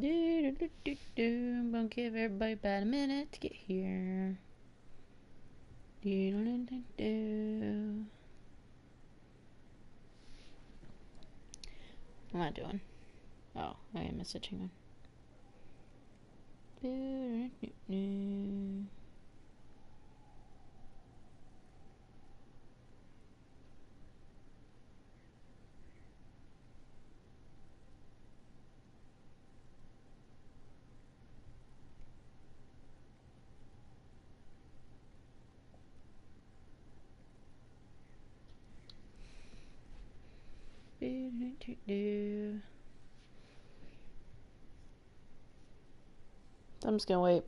I'm gonna give everybody about a minute to get here. What am I doing? Oh, I am messaging one. I'm just gonna wait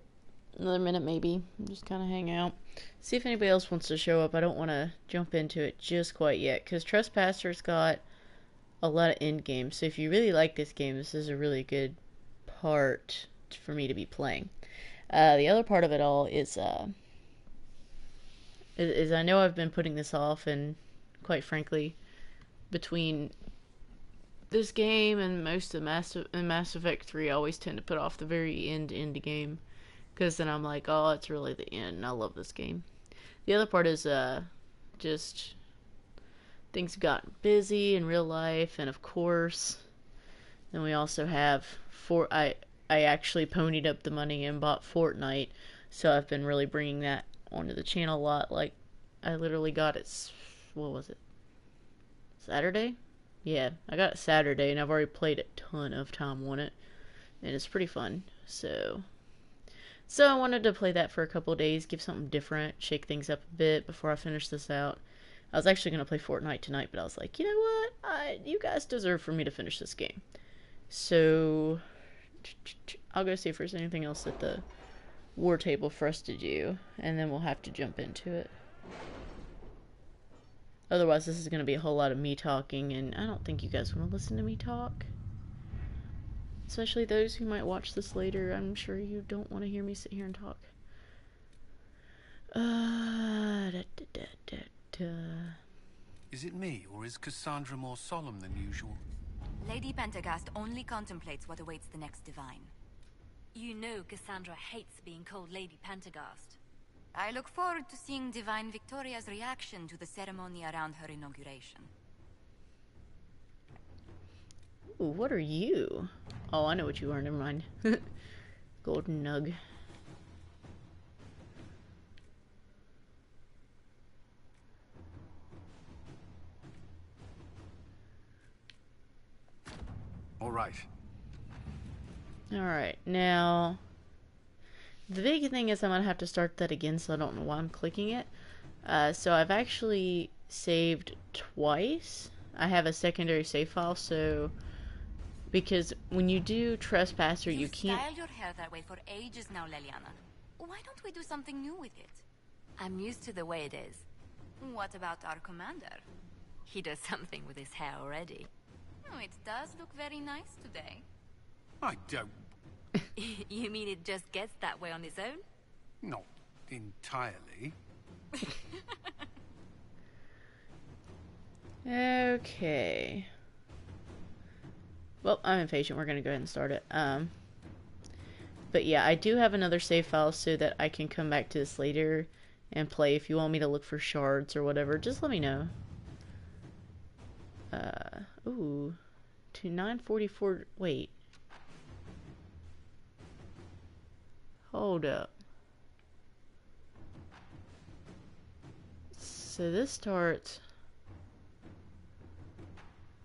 another minute maybe. Just kind of hang out. See if anybody else wants to show up. I don't want to jump into it just quite yet because Trespasser's got a lot of Endgame. So if you really like this game, this is a really good part for me to be playing. The other part of it all is I know I've been putting this off, and quite frankly, between this game and most of Mass Effect 3, I always tend to put off the very end game, because then I'm like, oh, it's really the end, and I love this game. The other part is just things got busy in real life, and of course, then we also have I actually ponied up the money and bought Fortnite, so I've been really bringing that onto the channel a lot. Like, I literally got it, what was it, Saturday? Yeah, I got it Saturday, and I've already played a ton of time on it, and it's pretty fun. So I wanted to play that for a couple of days, give something different, shake things up a bit before I finish this out. I was actually going to play Fortnite tonight, but I was like, you know what? You guys deserve for me to finish this game. So I'll go see if there's anything else at the war table for us to do, and then we'll have to jump into it. Otherwise, this is going to be a whole lot of me talking, and I don't think you guys want to listen to me talk. Especially those who might watch this later. I'm sure you don't want to hear me sit here and talk. Is it me, or is Cassandra more solemn than usual? Lady Pendergast only contemplates what awaits the next divine. You know Cassandra hates being called Lady Pendergast. I look forward to seeing Divine Victoria's reaction to the ceremony around her inauguration. Ooh, what are you? Oh, I know what you are. Never mind. Golden Nug. All right. Alright, now the big thing is I'm going to have to start that again, so I don't know why I'm clicking it. So I've actually saved twice. I have a secondary save file, so because when you do Trespasser, you can't... You've styled your hair that way for ages now, Leliana. Why don't we do something new with it? I'm used to the way it is. What about our commander? He does something with his hair already. Oh, it does look very nice today. I don't... You mean it just gets that way on its own? Not entirely. Okay. Well, I'm impatient. We're going to go ahead and start it. But yeah, I do have another save file so that I can come back to this later and play. If you want me to look for shards or whatever, just let me know. Ooh. To 944... Wait. Hold up. So this starts...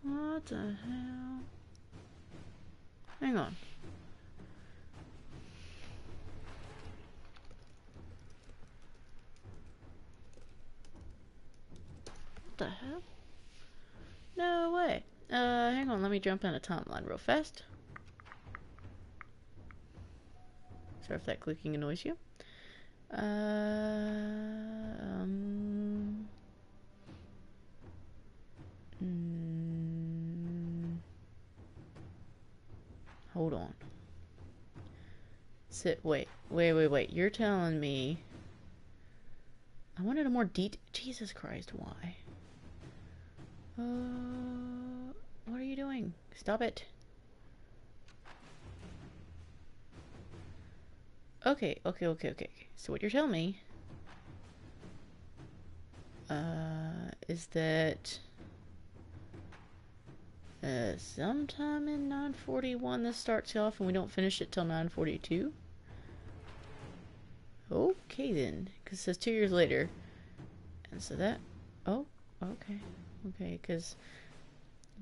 What the hell? Hang on. What the hell? No way. Hang on, let me jump in a timeline real fast. Sorry if that clicking annoys you. Hold on. Wait. You're telling me... I wanted a more Jesus Christ, why? What are you doing? Stop it. Okay. So what you're telling me is that sometime in 941 this starts off and we don't finish it till 942? Okay then, because it says 2 years later. And so that... Oh, okay. Okay, because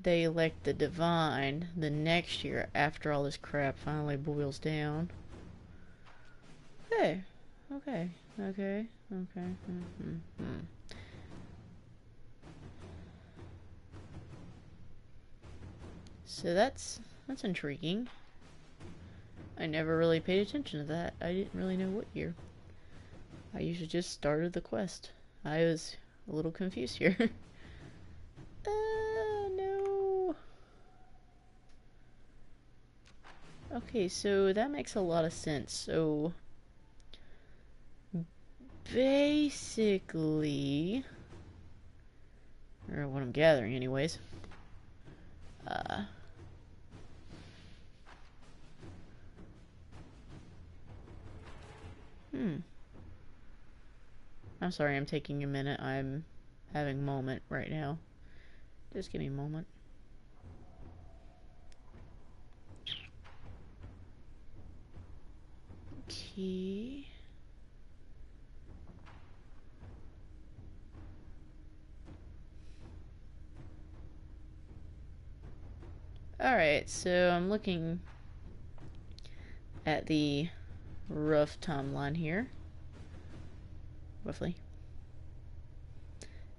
they elect the Divine the next year after all this crap finally boils down. Okay. Okay. Okay. Okay. So that's intriguing. I never really paid attention to that. I didn't really know what year. I usually just started the quest. I was a little confused here. No. Okay, so that makes a lot of sense. So basically, or what I'm gathering anyways, I'm sorry, I'm taking a minute. I'm having a moment right now. Just give me a moment. Okay. Alright, so I'm looking at the rough timeline here. Roughly.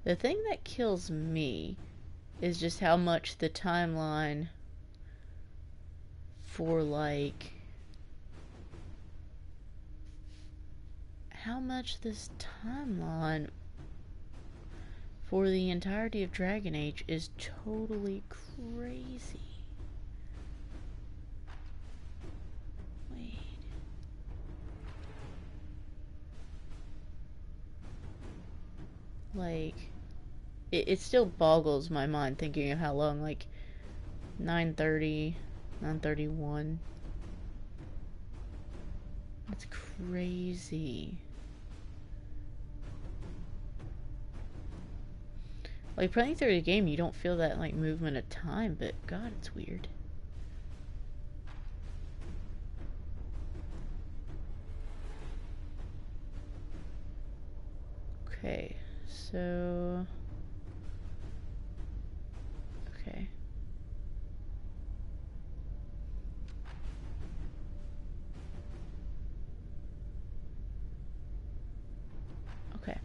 The thing that kills me is just how much the timeline for, like, how much this timeline for the entirety of Dragon Age is totally crazy. Wait. Like, it still boggles my mind thinking of how long, like, 930, 931. That's crazy. Like, playing through the game, you don't feel that, like, movement of time, but God, it's weird. Okay, so... Okay. Okay.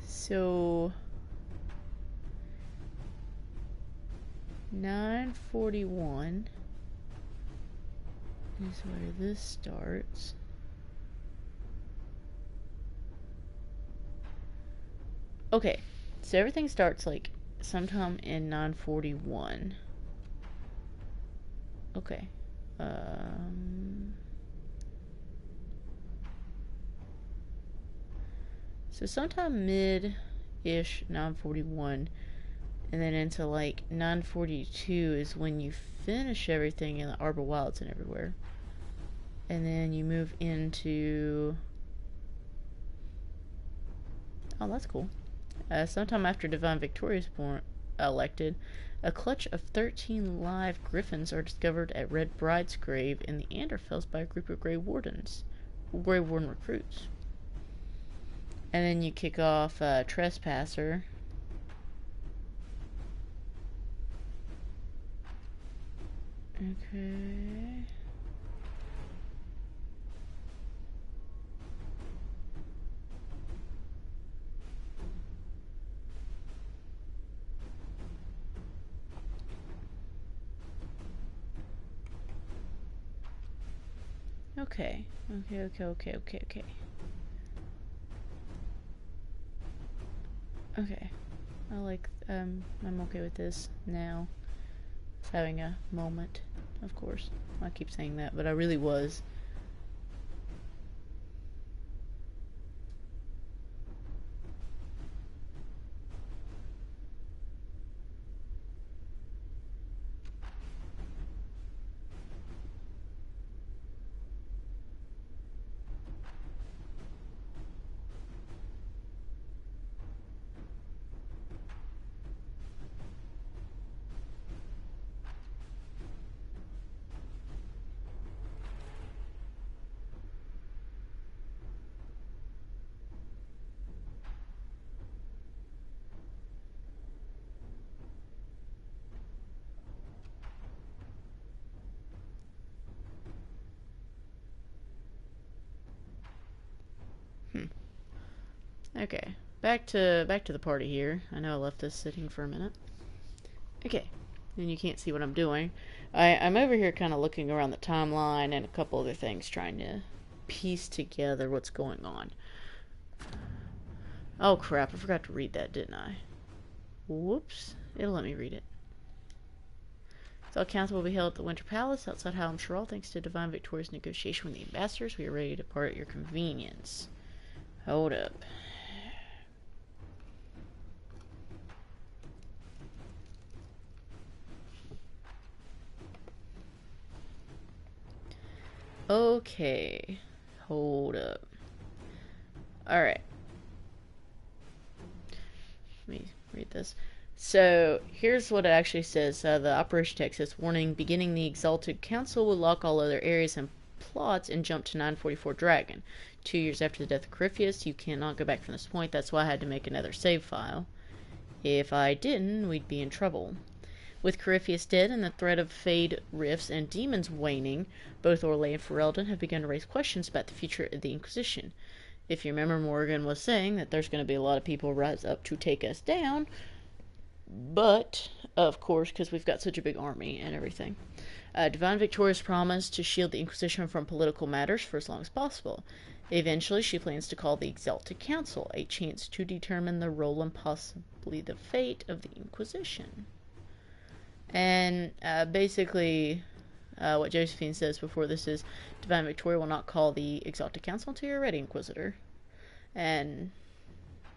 So... 941 is where this starts. Okay, so everything starts like sometime in 941. Okay. So sometime mid-ish 941, and then into like 942 is when you finish everything in the Arbor Wilds and everywhere. And then you move into... Oh, that's cool. Sometime after Divine Victoria is elected, a clutch of 13 live griffins are discovered at Red Bride's grave in the Anderfells by a group of Grey Warden recruits. And then you kick off Trespasser. Okay. Okay. Okay. I'm okay with this now. Just having a moment, of course. I keep saying that, but I really was. Okay, back to the party here. I know I left this sitting for a minute. Okay, and you can't see what I'm doing. I'm over here kind of looking around the timeline and a couple other things, trying to piece together what's going on. Oh crap, I forgot to read that, didn't I? Whoops, it'll let me read it. So council will be held at the Winter Palace outside Hallam Sherall. Thanks to Divine Victoria's negotiation with the ambassadors, we are ready to depart at your convenience. Hold up. Okay. Hold up. Alright. Let me read this. So, here's what it actually says. The Operation Text says, warning, beginning the Exalted Council will lock all other areas and plots and jump to 944 Dragon. 2 years after the death of Corypheus, you cannot go back from this point. That's why I had to make another save file. If I didn't, we'd be in trouble. With Corypheus dead and the threat of Fade rifts and demons waning, both Orlais and Ferelden have begun to raise questions about the future of the Inquisition. If you remember, Morgan was saying that there's going to be a lot of people rise up to take us down, but, of course, because we've got such a big army and everything. Divine Victoria's promised to shield the Inquisition from political matters for as long as possible. Eventually, she plans to call the Exalted Council, a chance to determine the role and possibly the fate of the Inquisition. And basically, what Josephine says before this is, Divine Victoria will not call the Exalted Council until you're ready, Inquisitor. And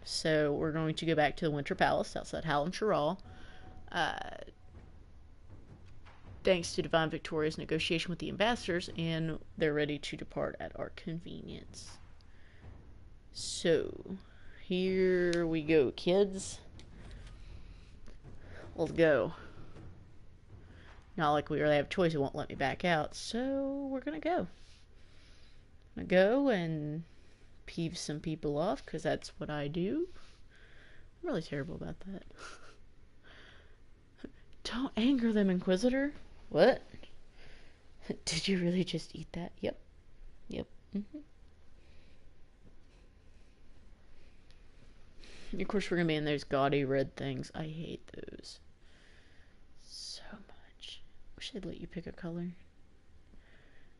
so we're going to go back to the Winter Palace outside Hallam Sherall. Thanks to Divine Victoria's negotiation with the ambassadors, and they're ready to depart at our convenience. So, here we go, kids. Let's go. Not like we really have a choice, it won't let me back out, so we're gonna go. I'm gonna go and peeve some people off, because that's what I do. I'm really terrible about that. Don't anger them, Inquisitor. What? Did you really just eat that? Yep. Yep. Of course, we're gonna be in those gaudy red things. I hate those so much. Wish I'd let you pick a color.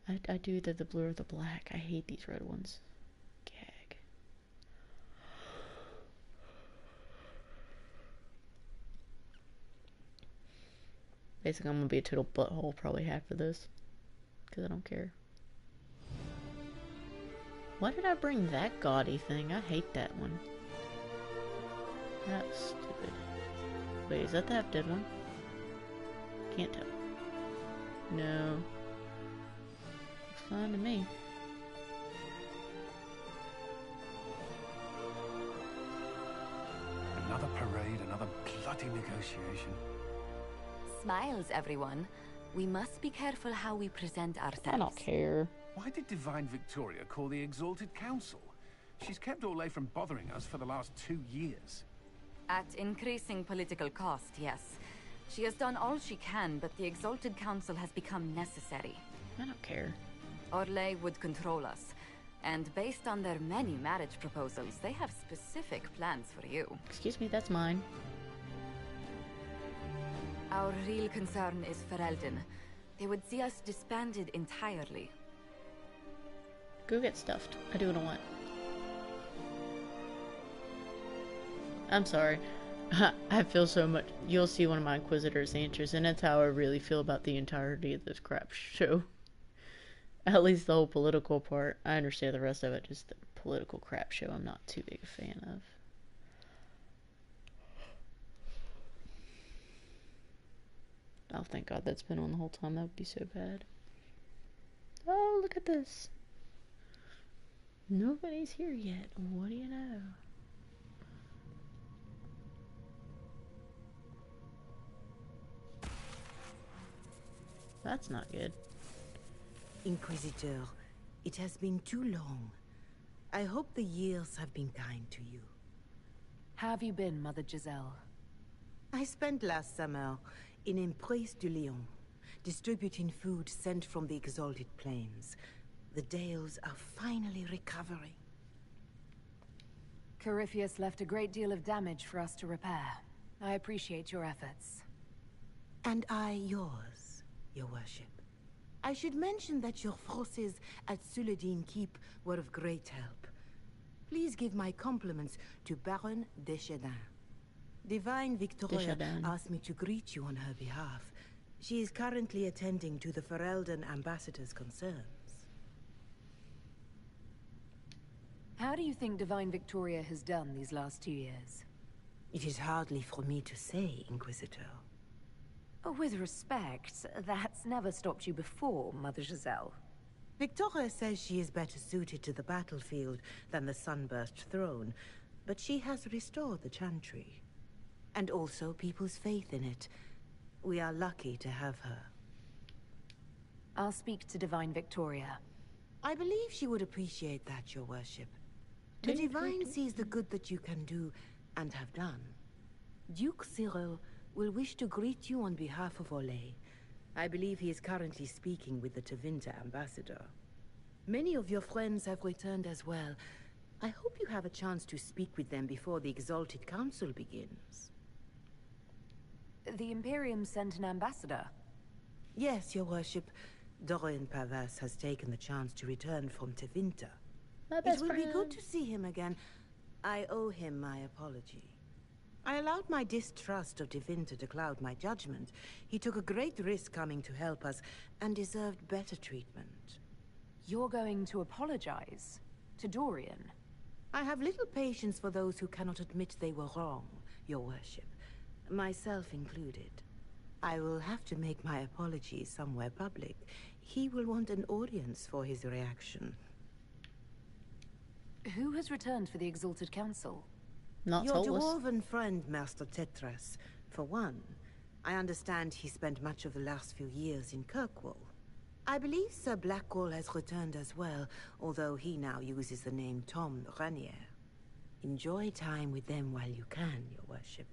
I do either the blue or the black. I hate these red ones. Gag. Basically, I'm gonna be a total butthole probably half of this. Because I don't care. Why did I bring that gaudy thing? I hate that one. That's stupid. Wait, is that the half-dead one? Can't tell. No. Looks fine to me. Another parade, another bloody negotiation. Smiles, everyone. We must be careful how we present ourselves. I don't care. Why did Divine Victoria call the Exalted Council? She's kept Orlais from bothering us for the last 2 years. At increasing political cost, yes. She has done all she can, but the Exalted Council has become necessary. I don't care. Orlais would control us. And based on their many marriage proposals, they have specific plans for you. Excuse me, that's mine. Our real concern is Ferelden. They would see us disbanded entirely. Go get stuffed. I do what I want. I'm sorry. I feel so much. You'll see one of my Inquisitor's answers, and that's how I really feel about the entirety of this crap show. At least the whole political part. I understand the rest of it, just the political crap show I'm not too big a fan of. Oh, thank God that's been on the whole time. That would be so bad. Oh, look at this. Nobody's here yet. What do you know? That's not good. Inquisitor, it has been too long. I hope the years have been kind to you. How have you been, Mother Giselle? I spent last summer in Emprise de Lyon, distributing food sent from the Exalted Plains. The Dales are finally recovering. Corypheus left a great deal of damage for us to repair. I appreciate your efforts. And I yours, your worship. I should mention that your forces at Suladin Keep were of great help. Please give my compliments to Baron Deschedin. Divine Victoria Deschedin. asked me to greet you on her behalf. She is currently attending to the Ferelden ambassador's concerns. How do you think Divine Victoria has done these last 2 years? It is hardly for me to say, Inquisitor. With respect, that's never stopped you before, Mother Giselle. Victoria says she is better suited to the battlefield than the Sunburst throne, but she has restored the Chantry. And also people's faith in it. We are lucky to have her. I'll speak to Divine Victoria. I believe she would appreciate that, your worship. The Divine sees the good that you can do and have done. Duke Cyril will wish to greet you on behalf of Olay. I believe he is currently speaking with the Tevinter ambassador. Many of your friends have returned as well. I hope you have a chance to speak with them before the Exalted Council begins. The Imperium sent an ambassador. Yes, your worship. Dorian Pavas has taken the chance to return from Tevinter. It will be good to see him again. I owe him my apology. I allowed my distrust of Tevinter to cloud my judgment. He took a great risk coming to help us, and deserved better treatment. You're going to apologize? To Dorian? I have little patience for those who cannot admit they were wrong, your worship. Myself included. I will have to make my apologies somewhere public. He will want an audience for his reaction. Who has returned for the Exalted Council? Not Your soulless. dwarven friend, Master Tetras. For one, I understand he spent much of the last few years in Kirkwall. I believe Sir Blackwall has returned as well, although he now uses the name Tom Ranier. Enjoy time with them while you can, your worship.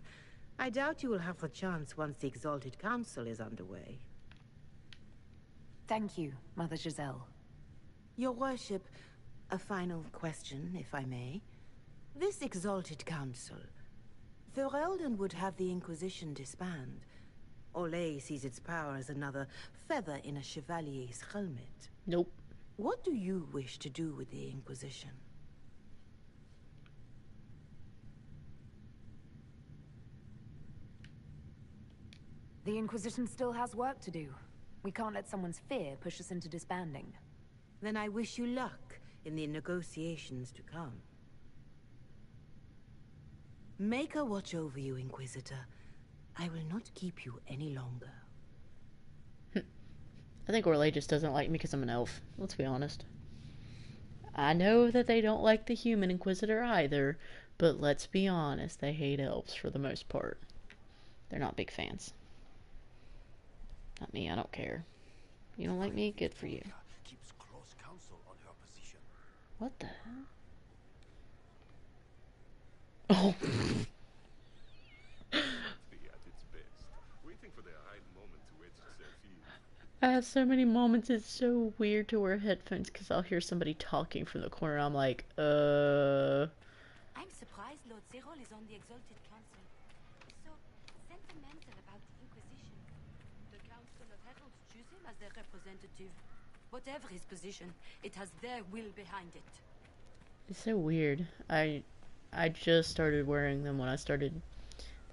I doubt you will have the chance once the Exalted Council is underway. Thank you, Mother Giselle. Your worship, a final question, if I may. This Exalted Council, Ferelden would have the Inquisition disband. Olay sees its power as another feather in a chevalier's helmet. Nope. What do you wish to do with the Inquisition? The Inquisition still has work to do. We can't let someone's fear push us into disbanding. Then I wish you luck in the negotiations to come. Make her watch over you, Inquisitor. I will not keep you any longer. I think Orlais just doesn't like me because I'm an elf. Let's be honest. I know that they don't like the human Inquisitor either, but let's be honest, they hate elves for the most part. They're not big fans. Not me, I don't care. You don't like me? Good for you. Keeps close counsel on her position. What the hell? Oh. At its best, waiting for the right moment to wedge itself in. I have so many moments, it's so weird to wear headphones because I'll hear somebody talking from the corner. I'm like, I'm surprised Lord Cyril is on the Exalted Council. He's so sentimental about the Inquisition. The Council of Heralds choose him as their representative. Whatever his position, it has their will behind it. It's so weird. I just started wearing them when I started,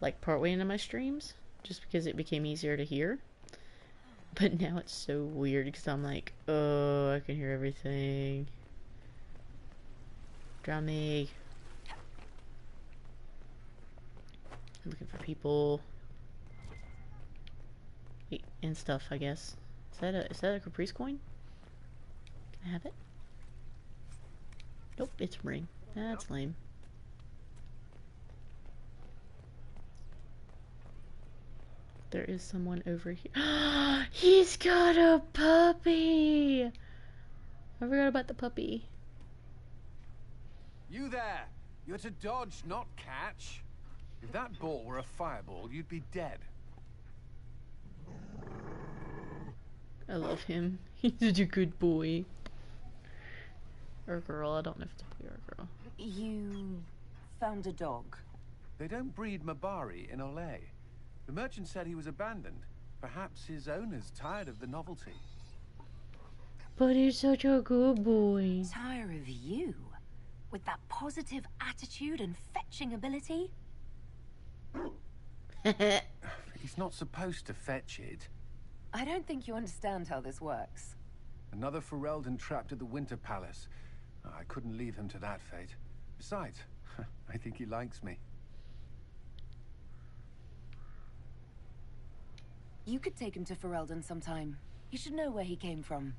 like, partway into my streams, just because it became easier to hear. But now it's so weird because I'm like, oh, I can hear everything. Drown me. I'm looking for people. Wait, and stuff, I guess. Is that a Caprice coin? Can I have it? Nope, it's a ring. That's lame. There is someone over here. He's got a puppy! I forgot about the puppy. You there! You're to dodge, not catch. If that ball were a fireball, you'd be dead. I love him. He's such a good boy. Or girl, I don't know if it's a boy or a girl. You found a dog. They don't breed Mabari in Olay. The merchant said he was abandoned. Perhaps his owner's tired of the novelty. But he's such a good boy. Tire of you? With that positive attitude and fetching ability? He's not supposed to fetch it. I don't think you understand how this works. Another Ferelden trapped at the Winter Palace. I couldn't leave him to that fate. Besides, I think he likes me. You could take him to Ferelden sometime. You should know where he came from.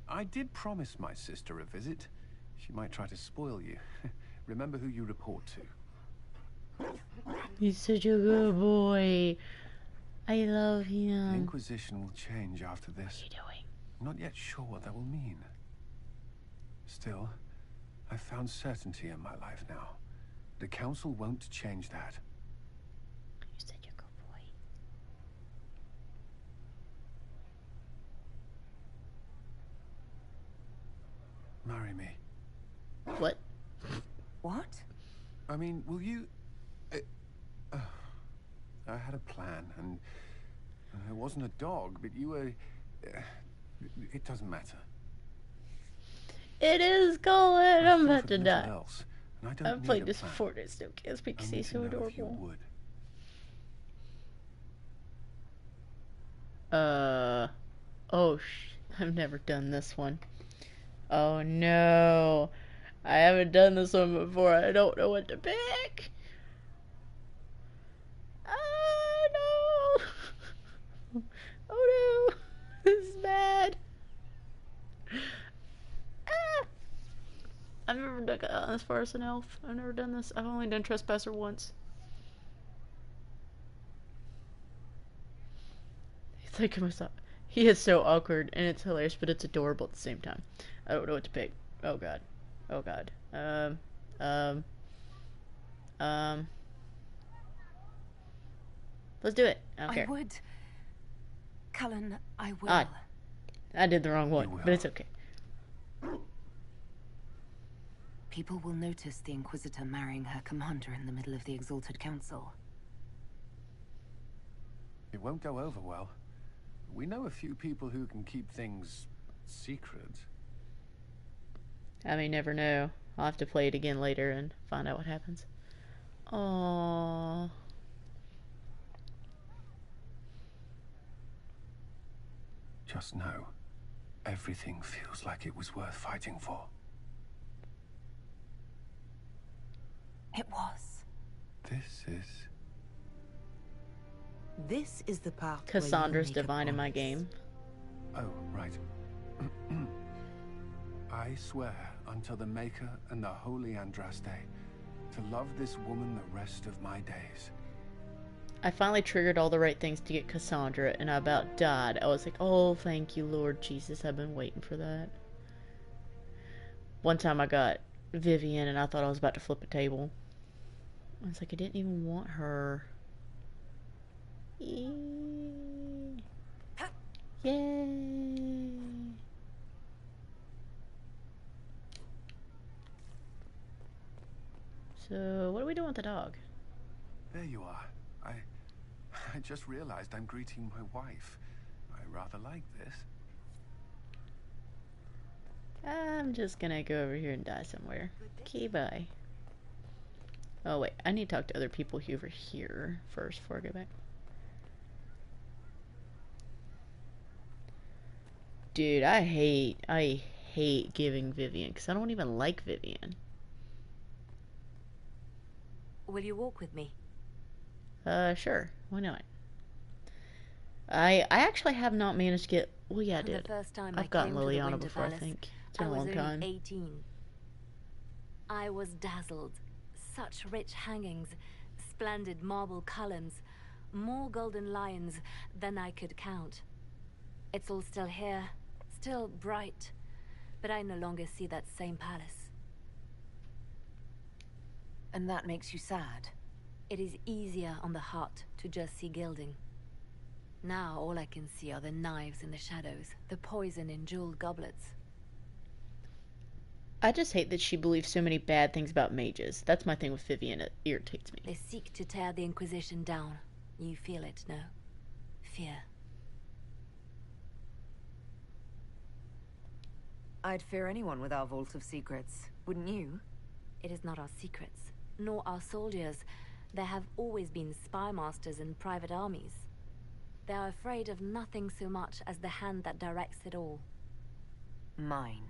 I did promise my sister a visit. She might try to spoil you. Remember who you report to. He's such a good boy. I love The him. Inquisition will change after this. What are you doing? I'm not yet sure what that will mean. Still, I've found certainty in my life now. The Council won't change that. You're such a good boy. Marry me. What? What? I mean, will you... I had a plan, and it wasn't a dog, but you were... it doesn't matter. It is Colin. I'm feel about for to little die. else, and I don't I've need played a this plan. before and I still can't speak I because need he's to so know if you adorable. would. Oh, I've never done this one. Oh no. I haven't done this one before. I don't know what to pick. Oh no. Oh no. This is bad. Ah. I've never done as far as an elf. I've never done this. I've only done Trespasser once. Think of myself. He is so awkward and it's hilarious, but it's adorable at the same time. I don't know what to pick. Oh god. Oh god. Let's do it. I don't care. I would. Cullen, I will. Ah. I did the wrong You one, will. but it's okay. People will notice the Inquisitor marrying her commander in the middle of the Exalted Council. It won't go over well. We know a few people who can keep things secret. I may never know. I'll have to play it again later and find out what happens. Aww. Just know, everything feels like it was worth fighting for. It was. This is the part Cassandra's where you make a divine in my promise. game. Oh, right. I swear unto the Maker and the Holy Andraste to love this woman the rest of my days. I finally triggered all the right things to get Cassandra, and I about died. I was like, oh, thank you, Lord Jesus. I've been waiting for that. One time I got Vivian, and I thought I was about to flip a table. I was like, I didn't even want her. Yay. So, what are we doing with the dog? There you are. I just realized I'm greeting my wife. I rather like this. I'm just gonna go over here and die somewhere. Okay, bye. Oh wait, I need to talk to other people over here first before I go back. Dude, I hate giving Vivian, because I don't even like Vivian. Will you walk with me? Sure. Why not? I actually have not managed to get... Well, yeah, I The did. first time I've I gotten came to the Liliana Winter before, I Palace, think. It's been I a was long only time. 18. I was dazzled. Such rich hangings, splendid marble columns, more golden lions than I could count. It's all still here, still bright, but I no longer see that same palace. And that makes you sad. It is easier on the heart to just see gilding. Now all I can see are the knives in the shadows, the poison in jeweled goblets. I just hate that she believes so many bad things about mages. That's my thing with Vivian. It irritates me. They seek to tear the Inquisition down. You feel it, no? Fear. I'd fear anyone with our Vault of Secrets, wouldn't you? It is not our secrets, nor our soldiers. There have always been spy masters and private armies. They are afraid of nothing so much as the hand that directs it all. Mine.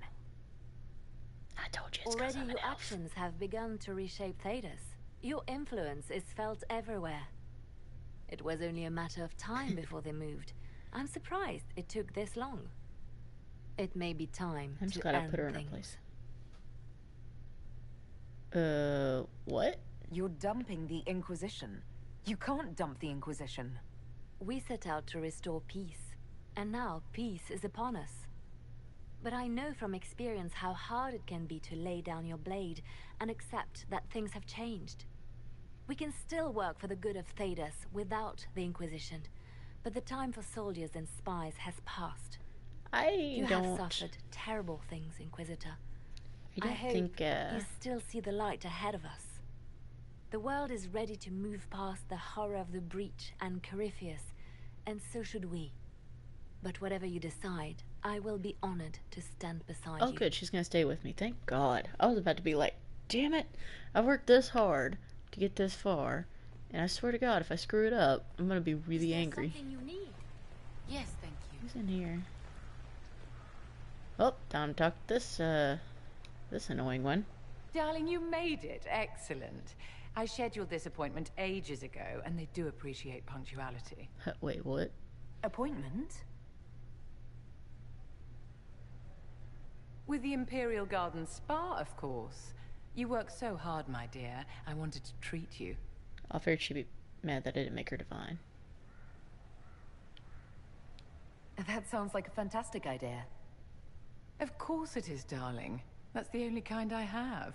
I told you it's 'cause Already I'm an your elf. actions have begun to reshape Thedas. Your influence is felt everywhere. It was only a matter of time before they moved. I'm surprised it took this long. It may be time I'm to just glad I end put her in her things. place. What? You're dumping the Inquisition. You can't dump the Inquisition. We set out to restore peace, and now peace is upon us. But I know from experience how hard it can be to lay down your blade and accept that things have changed. We can still work for the good of Thedas without the Inquisition, but the time for soldiers and spies has passed. You have suffered terrible things, Inquisitor. I don't hope think, you still see the light ahead of us. The world is ready to move past the horror of the breach and Corypheus, and so should we. But whatever you decide, I will be honored to stand beside you. Oh, good. She's gonna stay with me. Thank God. I was about to be like, damn it. I've worked this hard to get this far. And I swear to God, if I screw it up, I'm gonna be really angry. Something you need? Yes, thank you. Who's in here? Oh, time to talk to this annoying one. Darling, you made it. Excellent. I scheduled this appointment ages ago, and they do appreciate punctuality. Wait, what? Appointment? With the Imperial Garden Spa, of course. You work so hard, my dear. I wanted to treat you. I figured she'd be mad that I didn't make her divine. That sounds like a fantastic idea. Of course it is, darling. That's the only kind I have.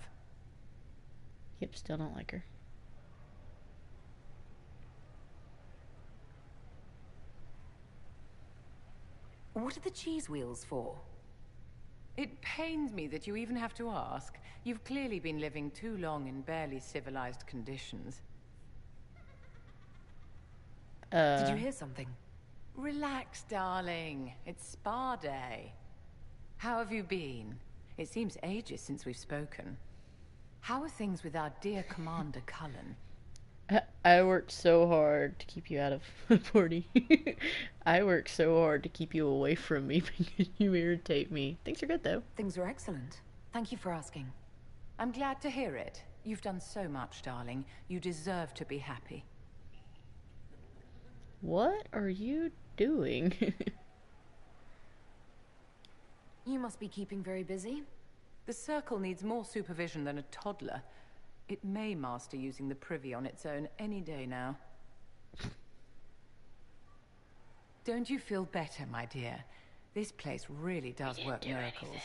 Yep, still don't like her. What are the cheese wheels for? It pains me that you even have to ask. You've clearly been living too long in barely civilized conditions. Did you hear something? Relax, darling. It's spa day. How have you been? It seems ages since we've spoken. How are things with our dear Commander Cullen? I worked so hard to keep you out of the party. I worked so hard to keep you away from me because you irritate me. Things are good, though. Things are excellent. Thank you for asking. I'm glad to hear it. You've done so much, darling. You deserve to be happy. What are you doing? You must be keeping very busy. The Circle needs more supervision than a toddler. It may master using the privy on its own any day now. Don't you feel better, my dear? This place really does work miracles.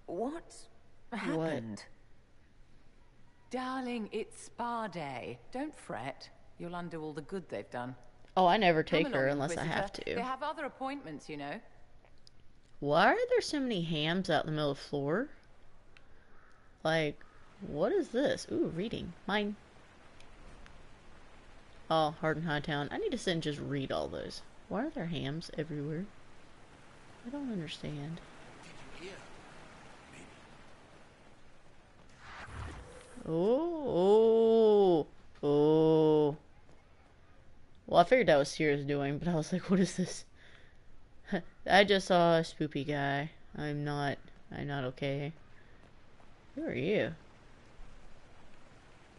What happened? Darling, it's spa day. Don't fret. You'll undo all the good they've done. Oh, I never Come take her along, unless I have Inquisitor. They to. have other appointments, you know. Why are there so many hams out in the middle of the floor? Like, what is this? Ooh, reading. Mine. Oh, Hard and Hightown. I need to sit and just read all those. Why are there hams everywhere? I don't understand. Oh, oh, oh. Well, I figured that was Sierra's doing, but I was like, what is this? I just saw a spoopy guy. I'm not okay. Who are you?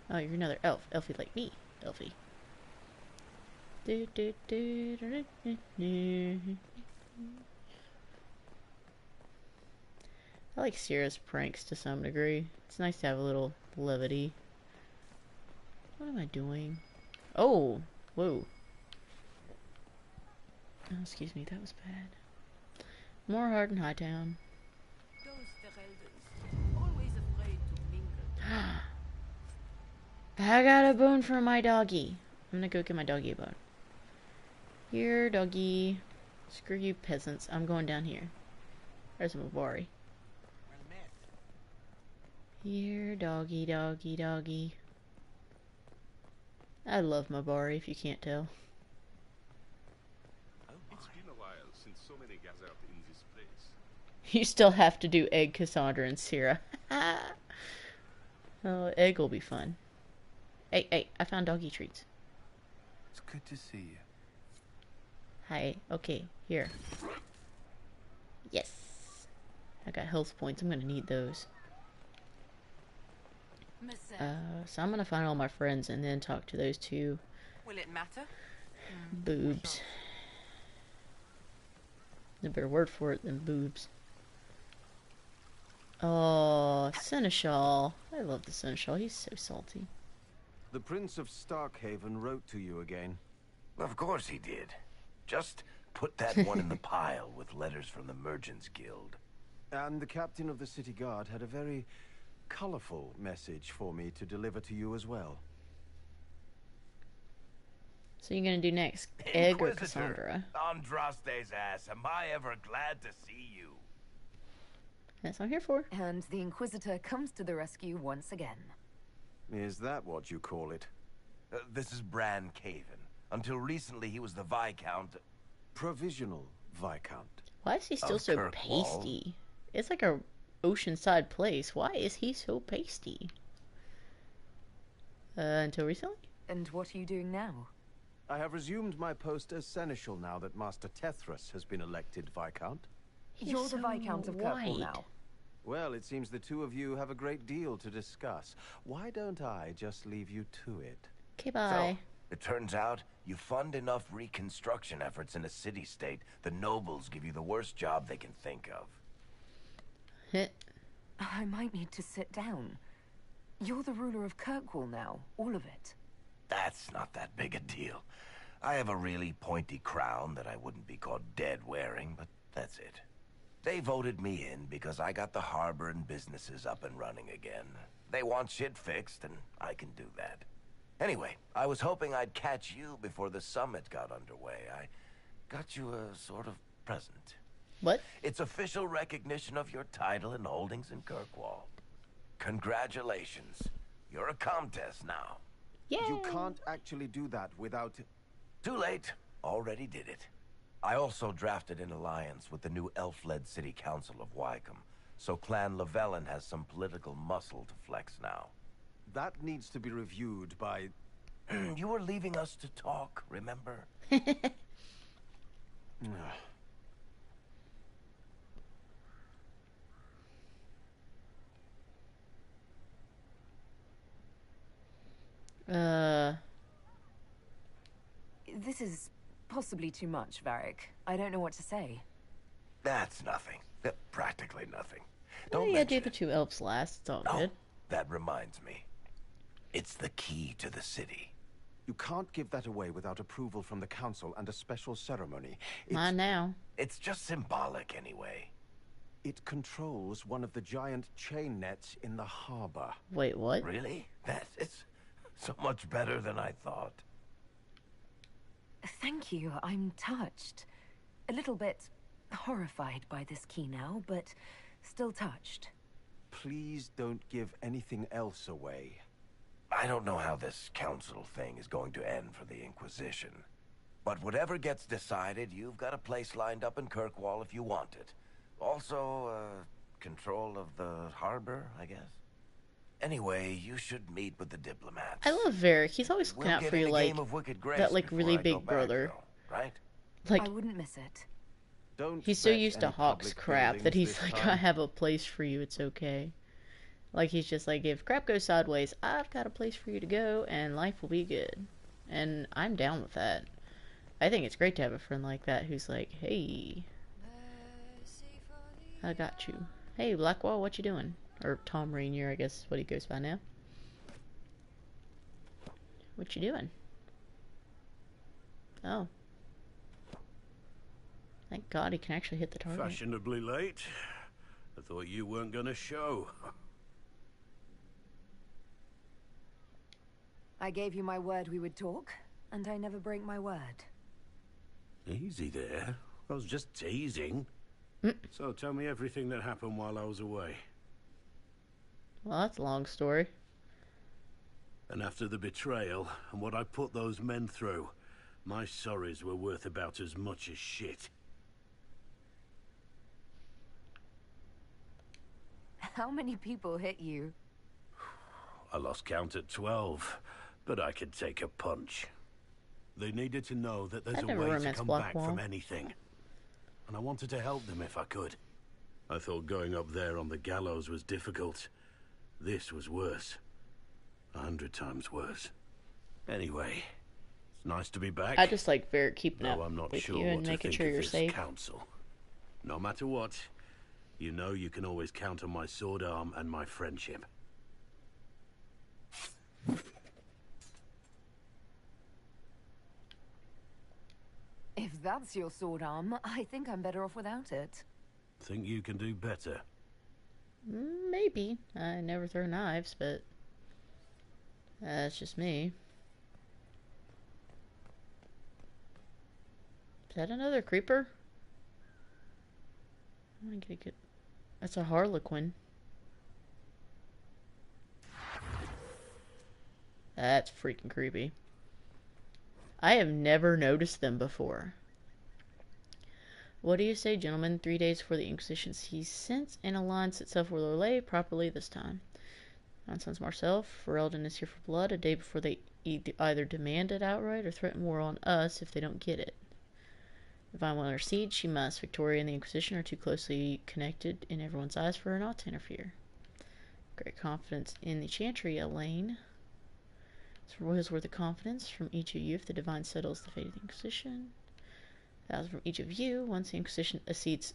Oh, you're another elf. Elfie like me. Elfie. I like Sierra's pranks to some degree. It's nice to have a little levity. What am I doing? Oh! Whoa. Oh, excuse me, that was bad. More Hard and Hightown. Those Ferelden's always afraid to mingle. I got a bone for my doggy. I'm gonna go get my doggy a bone. Here, doggy. Screw you peasants. I'm going down here. There's a Mabari. Here, doggy, doggy, doggy. I love Mabari, if you can't tell. It's been a while since so many gathered in this place. You still have to do Egg, Cassandra, and Sierra. Oh, Egg will be fun. Hey, hey, I found doggy treats. It's good to see you. Hi, okay, here. Yes. I got health points, I'm gonna need those. So I'm gonna find all my friends and then talk to those two. Will it matter? Boobs. There's a better word for it than boobs. Oh, Seneschal. I love the Seneschal. He's so salty. The Prince of Starkhaven wrote to you again. Of course he did. Just put that one in the pile with letters from the Merchants Guild. And the captain of the city guard had a very colorful message for me to deliver to you as well. So you're gonna do next, Egg or Cassandra? Andraste's ass, am I ever glad to see you? That's what I'm here for. And the Inquisitor comes to the rescue once again. Is that what you call it? This is Bran Caven. Until recently, he was the Viscount. Provisional Viscount. Why is he still so pasty? It's like a oceanside place. Why is he so pasty? Until recently? And what are you doing now? I have resumed my post as Seneschal now that Master Tethras has been elected Viscount. You're the Viscount of Kirkwall now. Well, it seems the two of you have a great deal to discuss. Why don't I just leave you to it? Okay, bye. So, it turns out you fund enough reconstruction efforts in a city-state, the nobles give you the worst job they can think of. I might need to sit down. You're the ruler of Kirkwall now, all of it. That's not that big a deal. I have a really pointy crown that I wouldn't be caught dead wearing, but that's it. They voted me in because I got the harbor and businesses up and running again. They want shit fixed, and I can do that. Anyway, I was hoping I'd catch you before the summit got underway. I got you a sort of present. What? It's official recognition of your title and holdings in Kirkwall. Congratulations. You're a Comtesse now. Yay. You can't actually do that without... Too late. Already did it. I also drafted an alliance with the new elf-led city council of Wycombe, so Clan Llewellyn has some political muscle to flex now. That needs to be reviewed by... You were leaving us to talk, remember? This is possibly too much, Varric. I don't know what to say. That's nothing. Practically nothing. Don't you do the two elves last? It's all good. That reminds me. It's the key to the city. You can't give that away without approval from the council and a special ceremony. Mine now. It's just symbolic anyway. It controls one of the giant chain nets in the harbor. Wait, what? Really? That is so much better than I thought. Thank you. I'm touched. A little bit horrified by this key now, but still touched. Please don't give anything else away. I don't know how this council thing is going to end for the Inquisition. But whatever gets decided, you've got a place lined up in Kirkwall if you want it. Also, control of the harbor, I guess. Anyway, you should meet with the diplomats. I love Varric. He's always looking out for you, like, that, like, really big brother. Right? Like, I wouldn't miss it. He's so used to Hawk's crap that he's like, I have a place for you, it's okay. Like, he's just like, if crap goes sideways, I've got a place for you to go, and life will be good. And I'm down with that. I think it's great to have a friend like that who's like, hey, I got you. Hey, Blackwall, what you doing? Or Tom Rainier, I guess is what he goes by now. What you doing? Oh. Thank God he can actually hit the target. Fashionably late. I thought you weren't gonna show. I gave you my word we would talk, and I never break my word. Easy there. I was just teasing. So tell me everything that happened while I was away. Well, that's a long story. And after the betrayal and what I put those men through, my sorries were worth about as much as shit. How many people hit you? I lost count at 12, but I could take a punch. They needed to know that there's a way to come back from anything. And I wanted to help them if I could. I thought going up there on the gallows was difficult. This was worse. 100 times worse. Anyway, it's nice to be back. I just like keeping up I'm not with sure you and what making to sure think you're of this safe. council. No matter what, you know you can always count on my sword arm and my friendship. If that's your sword arm, I think I'm better off without it. Think you can do better? Maybe. I never throw knives, but that's just me. Is that another creeper? I want to get a good... That's a harlequin. That's freaking creepy. I have never noticed them before. What do you say, gentlemen? 3 days before the Inquisition sees sense and aligns itself with Orlais properly this time. Nonsense, Marcel. Ferelden is here for blood a day before they either demand it outright or threaten war on us if they don't get it. If I want her siege, she must. Victoria and the Inquisition are too closely connected in everyone's eyes for her not to interfere. Great confidence in the Chantry, Elaine. It's royals worth of confidence from each of you if the Divine settles the fate of the Inquisition. 1,000 from each of you once the Inquisition accedes.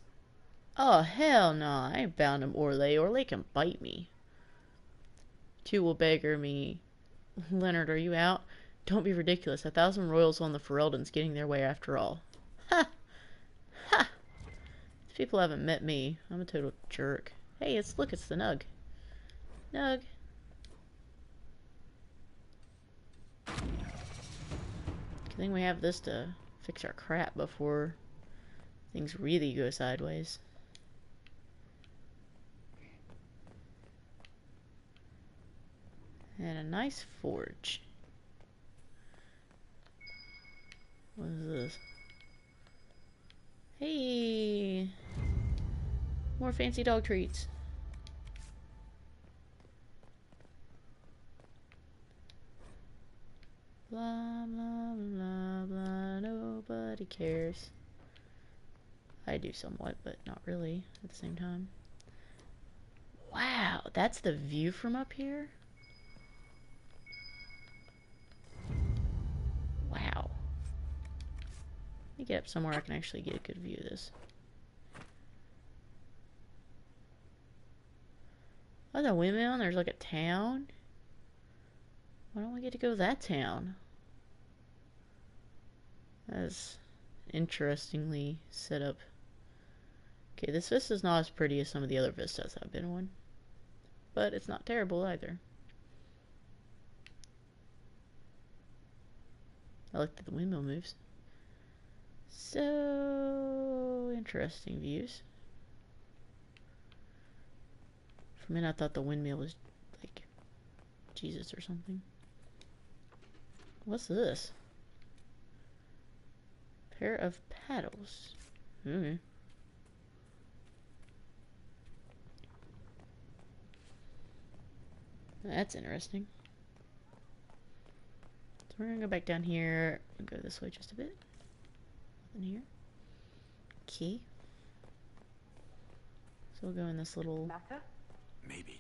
Oh, hell no. I ain't bound him, Orlais. Orlais can bite me. 2 will beggar me. Leonard, are you out? Don't be ridiculous. 1,000 royals on the Fereldans getting their way after all. Ha! Ha! These people haven't met me. I'm a total jerk. Hey, it's the Nug. Nug. Good thing we have this to fix our crap before things really go sideways. And a nice forge. What is this? Hey! More fancy dog treats. Blah, blah, blah, blah, nobody cares. I do somewhat, but not really at the same time. Wow, that's the view from up here? Wow. Let me get up somewhere I can actually get a good view of this. Oh, the windmill, and there's like a town? Why don't we get to go to that town? That's interestingly set up. Okay, this vista's not as pretty as some of the other vistas I've been on. But it's not terrible either. I like that the windmill moves. So interesting views. For a minute I thought the windmill was like Jesus or something. What's this? Pair of paddles. Okay. That's interesting. So we're gonna go back down here and go this way just a bit. Nothing here. Key. So we'll go in this little... Matter? Maybe.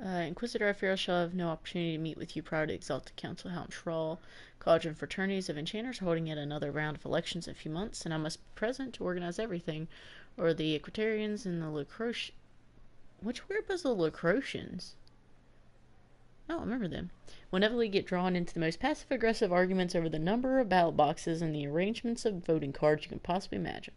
Inquisitor, I fear I shall have no opportunity to meet with you prior to the Exalted Council Helm Schraal. College and fraternities of enchanters are holding yet another round of elections in a few months, and I must be present to organize everything. Or the Equitarians and the Lacroix... Which group was the Lacroixans? I don't remember them. Will inevitably get drawn into the most passive-aggressive arguments over the number of ballot boxes and the arrangements of voting cards you can possibly imagine.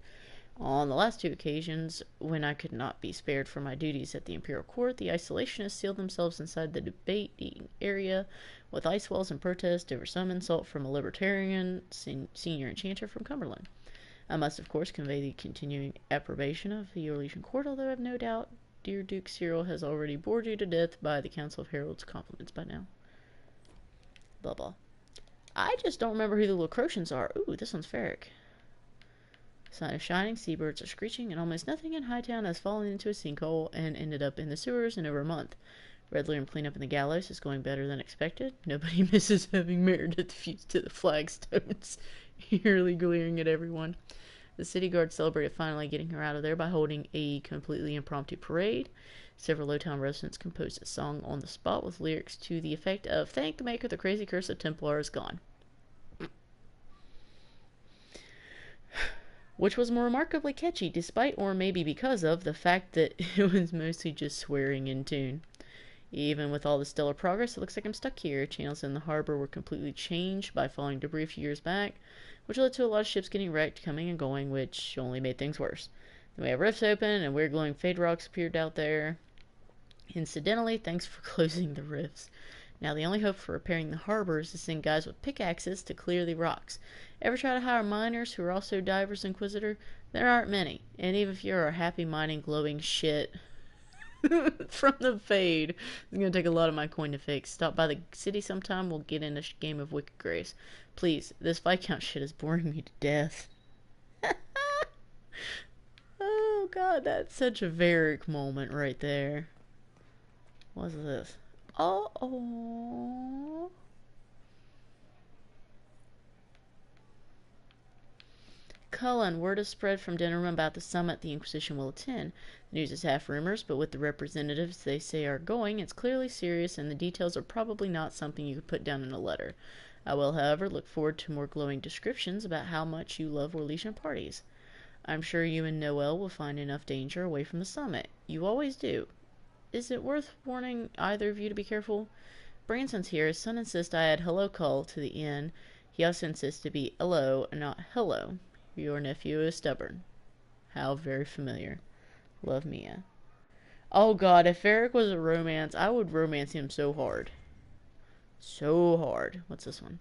On the last 2 occasions, when I could not be spared from my duties at the Imperial Court, the isolationists sealed themselves inside the debating area with ice walls and protest over some insult from a libertarian senior enchanter from Cumberland. I must, of course, convey the continuing approbation of the Orlesian court, although I have no doubt dear Duke Cyril has already bored you to death by the Council of Heralds' compliments by now. Blah, blah. I just don't remember who the Lacrotians are. Ooh, this one's Ferric. Sun is shining, seabirds are screeching, and almost nothing in Hightown has fallen into a sinkhole and ended up in the sewers in over a month. Red Lyrium cleanup in the gallows is going better than expected. Nobody misses having Meredith fused to the flagstones, eerily glaring at everyone. The city guard celebrated finally getting her out of there by holding a completely impromptu parade. Several Lowtown residents composed a song on the spot with lyrics to the effect of, "Thank the Maker, the crazy curse of Templar is gone." Which was more remarkably catchy, despite, or maybe because of, the fact that it was mostly just swearing in tune. Even with all the stellar progress, it looks like I'm stuck here. Channels in the harbor were completely changed by falling debris a few years back, which led to a lot of ships getting wrecked, coming and going, which only made things worse. Then we have rifts open, and weird glowing fade rocks appeared out there. Incidentally, thanks for closing the rifts. Now the only hope for repairing the harbor is to send guys with pickaxes to clear the rocks. Ever try to hire miners who are also divers, Inquisitor? There aren't many, and even if you're a happy mining glowing shit from the fade, it's gonna take a lot of my coin to fix. Stop by the city sometime, we'll get in a game of Wicked Grace. Please, this Viscount shit is boring me to death. Oh god, that's such a Varric moment right there. What's this? Oh. Cullen, word has spread from Denham about the summit the Inquisition will attend. The news is half rumors, but with the representatives they say are going, it's clearly serious, and the details are probably not something you could put down in a letter. I will, however, look forward to more glowing descriptions about how much you love Orlesian parties. I'm sure you and Noel will find enough danger away from the summit. You always do. Is it worth warning either of you to be careful? Branson's here. His son insists I add hello call to the inn. He also insists to be hello and not hello. Your nephew is stubborn. How very familiar. Love, Mia. Oh god, if Eric was a romance, I would romance him so hard. So hard. What's this one?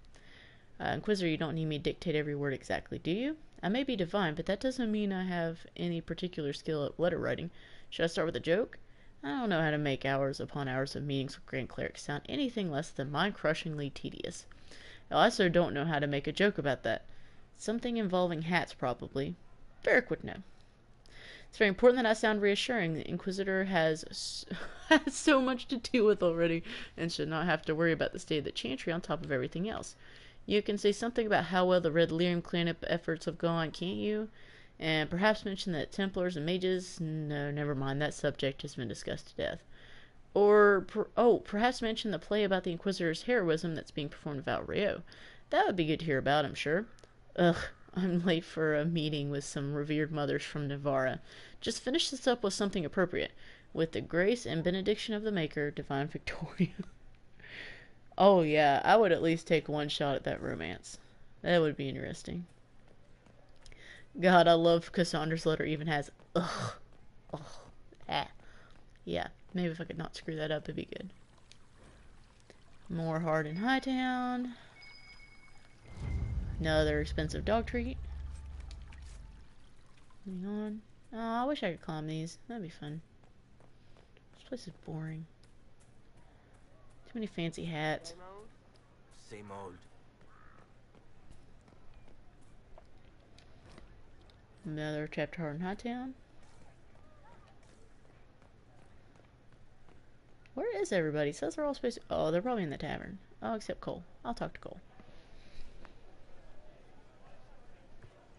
Inquisitor, you don't need me to dictate every word exactly, do you? I may be divine, but that doesn't mean I have any particular skill at letter writing. Should I start with a joke? I don't know how to make hours upon hours of meetings with Grand Clerics sound anything less than mind-crushingly tedious. I also don't know how to make a joke about that. Something involving hats, probably. Varric would know. It's very important that I sound reassuring. The Inquisitor has so much to deal with already, and should not have to worry about the state of the Chantry on top of everything else. You can say something about how well the Red Lyrium cleanup efforts have gone, can't you? And perhaps mention that Templars and mages... No, never mind. That subject has been discussed to death. Or, perhaps mention the play about the Inquisitor's heroism that's being performed without Rio. That would be good to hear about, I'm sure. Ugh, I'm late for a meeting with some revered mothers from Navarra. Just finish this up with something appropriate. With the grace and benediction of the Maker, Divine Victoria. Oh yeah, I would at least take one shot at that romance. That would be interesting. God, I love Cassandra's letter even has ugh. Ugh. Ah. Yeah, maybe if I could not screw that up, it'd be good. More hard in Hightown. Another expensive dog treat. Hang on. Oh, I wish I could climb these. That'd be fun. This place is boring. Too many fancy hats. Same old. Another chapter hard in Hightown. Where is everybody? It says they're all supposed to... Oh, they're probably in the tavern. Oh, except Cole. I'll talk to Cole.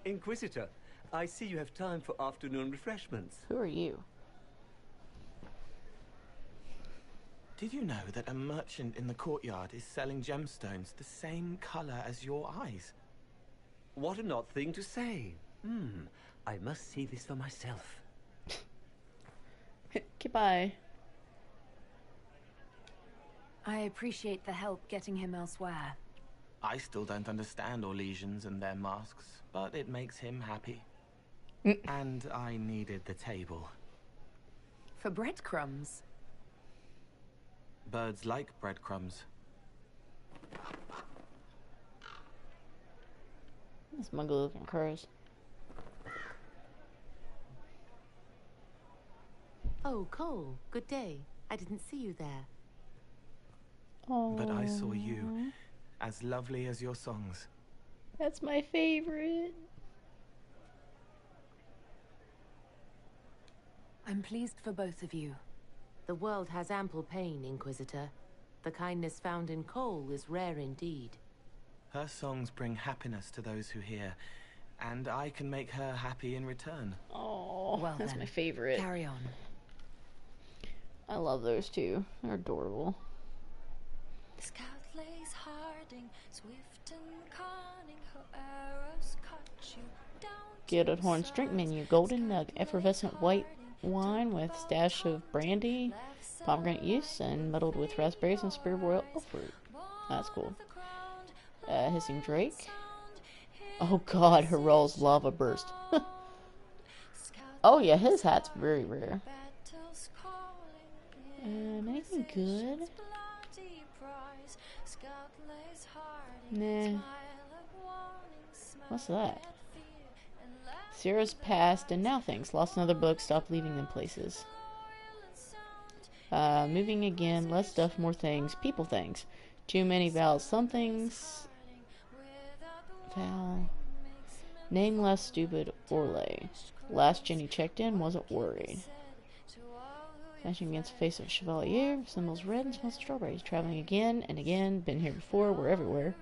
Inquisitor, I see you have time for afternoon refreshments. Who are you? Did you know that a merchant in the courtyard is selling gemstones the same color as your eyes? What an odd thing to say. I must see this for myself. Goodbye. I appreciate the help getting him elsewhere. I still don't understand Orlesians and their masks, but it makes him happy. And I needed the table. For breadcrumbs? Birds like breadcrumbs. This muggle looking crows. Oh, Cole, good day. I didn't see you there. Oh. But I saw you, as lovely as your songs. That's my favorite. I'm pleased for both of you. The world has ample pain, Inquisitor. The kindness found in Cole is rare indeed. Her songs bring happiness to those who hear, and I can make her happy in return. Oh, well, that's then, my favorite. Carry on. I love those two. They're adorable. The scout lays harding, swift and cunning, her arrows cut you down. Gilded Horn's drink menu: golden nug, effervescent white wine with stash of brandy, pomegranate juice, and muddled with raspberries and spear royal fruit. That's cool. Hissing Drake. Oh god, Herol's lava burst. Oh yeah, his hat's very rare. Anything good? Nah. What's that? Sierra's passed, and now things. Lost another book, stopped leaving them places. Moving again, less stuff, more things. People things. Too many vowels. Some things... Val... Name less stupid Orlay. Last Jenny checked in, wasn't worried. Smashing against the face of a Chevalier. Symbols red and smells of strawberries. Traveling again and again. Been here before, we're everywhere.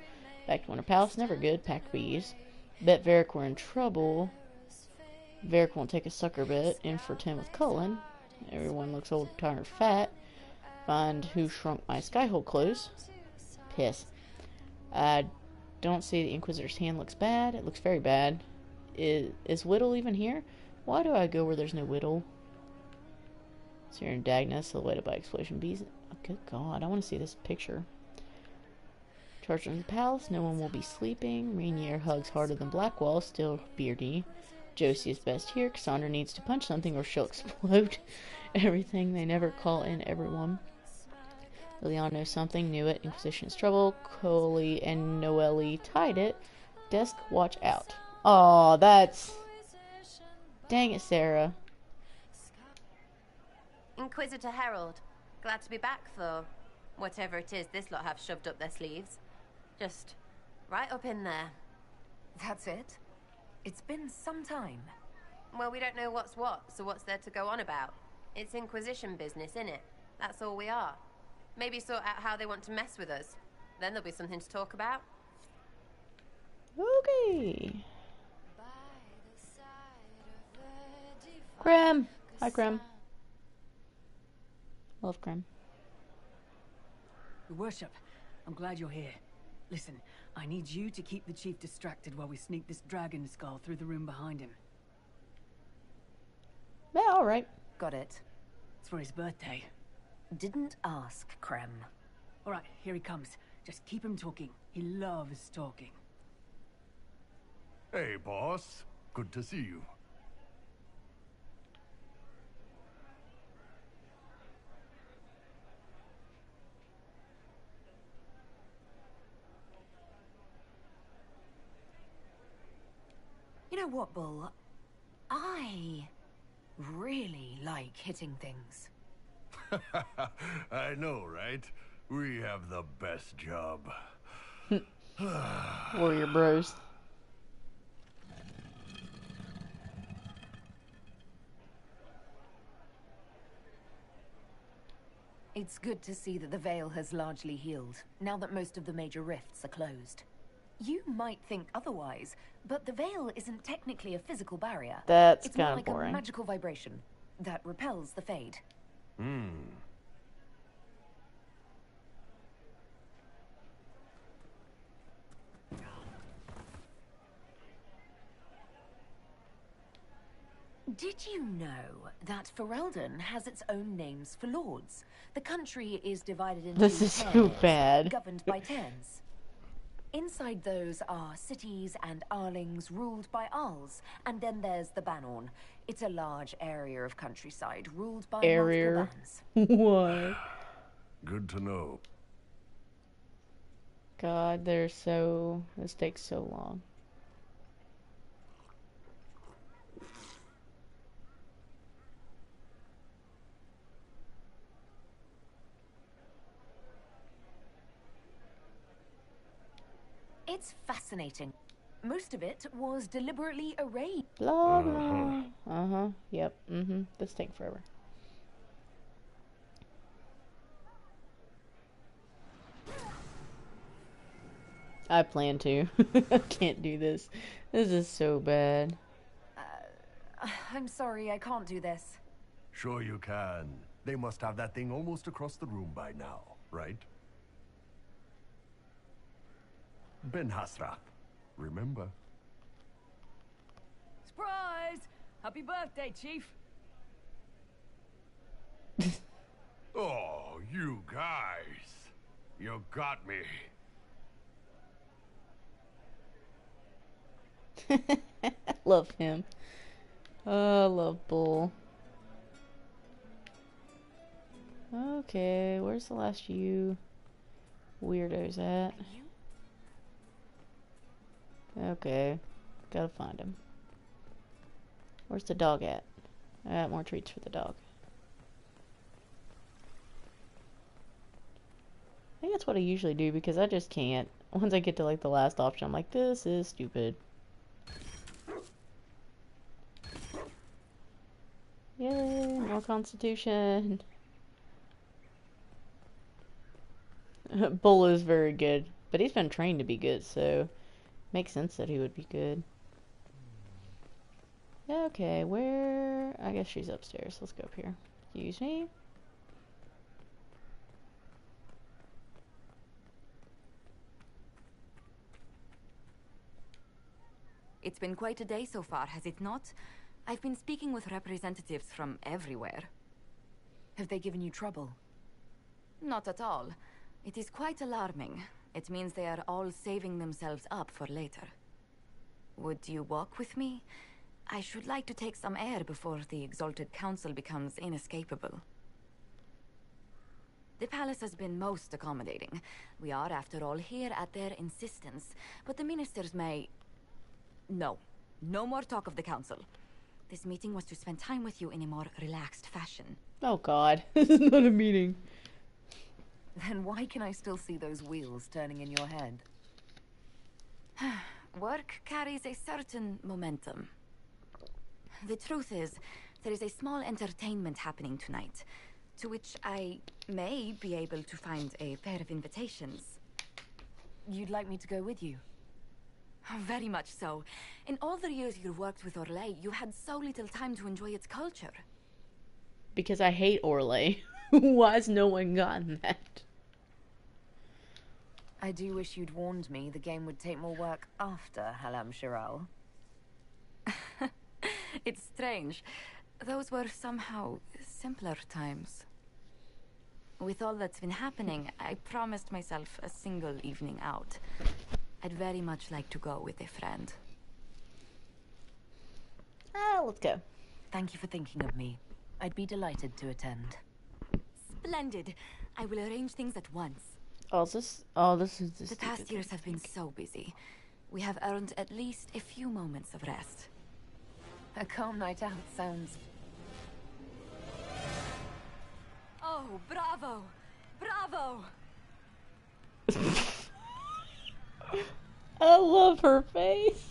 Back to Winter Palace, never good. Packed bees. Bet Varric we're in trouble. Varric won't take a sucker bet. In for 10 with Cullen. Everyone looks old, tired, fat. Find who shrunk my skyhole clothes. Piss. I don't see the Inquisitor's hand looks bad. It looks very bad. Is Whittle even here? Why do I go where there's no Whittle? Seer and Dagnus, silhouetted by explosion bees. Oh, good God, I want to see this picture. Charged into the palace, no one will be sleeping. Rainier hugs harder than Blackwall, still beardy. Josie is best here. Cassandra needs to punch something or she'll explode. Everything, they never call in everyone. Liliana knows something, knew it. Inquisition's trouble. Coley and Noelle tied it. Desk, watch out. Aw, that's... Dang it, Sarah. Inquisitor Herald. Glad to be back, though. Whatever it is this lot have shoved up their sleeves. Just right up in there. That's it? It's been some time. Well, we don't know what's what, so what's there to go on about? It's Inquisition business, innit? That's all we are. Maybe sort out how they want to mess with us. Then there'll be something to talk about. Okay. Graham. Hi, Graham. Love Graham. Your worship, I'm glad you're here. Listen, I need you to keep the chief distracted while we sneak this dragon skull through the room behind him. Yeah, alright. Got it. It's for his birthday. Didn't ask, Krem. Alright, here he comes. Just keep him talking. He loves talking. Hey, boss. Good to see you. You know what, Bull? I really like hitting things. I know, right? We have the best job. Warrior Bros. It's good to see that the Veil has largely healed, now that most of the major rifts are closed. You might think otherwise, but the Veil isn't technically a physical barrier. That's it's more kind of like boring. a magical vibration that repels the Fade. Did you know that Ferelden has its own names for lords? The country is divided into This is so terns, bad. governed by terns. Inside those are cities and Arlings ruled by Arls, and then there's the Banorn. It's a large area of countryside ruled by multiple bans. What? Good to know. God, they're so... This takes so long. It's fascinating. Most of it was deliberately erased. Blah, blah. Yep. This take forever. I plan to. I can't do this. This is so bad. I'm sorry, I can't do this. Sure you can. They must have that thing almost across the room by now, right? Ben Hasrath, remember? Surprise! Happy birthday, Chief! Oh, you guys. You got me. Love him. Oh, love Bull. Okay, where's the last you weirdos at? Okay, gotta find him. Where's the dog at? I got more treats for the dog. I think that's what I usually do because I just can't. Once I get to like the last option, I'm like, this is stupid. Yay, more constitution. Bull is very good, but he's been trained to be good, so makes sense that he would be good. Okay, where? I guess she's upstairs. Let's go up here. Excuse me. It's been quite a day so far, has it not? I've been speaking with representatives from everywhere. Have they given you trouble? Not at all. It is quite alarming. It means they are all saving themselves up for later. Would you walk with me? I should like to take some air before the Exalted Council becomes inescapable. The palace has been most accommodating. We are, after all, here at their insistence, but the ministers may... No. No more talk of the council. This meeting was to spend time with you in a more relaxed fashion. Oh god, this is not a meeting. Then why can I still see those wheels turning in your head? Work carries a certain momentum. The truth is, there is a small entertainment happening tonight, to which I may be able to find a pair of invitations. You'd like me to go with you? Very much so. In all the years you worked with Orlais, you had so little time to enjoy its culture. Because I hate Orlais. Why has no one gotten that? I do wish you'd warned me the game would take more work after Halam Shiral. It's strange. Those were somehow simpler times. With all that's been happening, I promised myself a single evening out. I'd very much like to go with a friend. Let's go. Thank you for thinking of me. I'd be delighted to attend. Splendid. I will arrange things at once. This is the past years have been so busy. We have earned at least a few moments of rest. A calm night out sounds... Oh, bravo! Bravo! I love her face.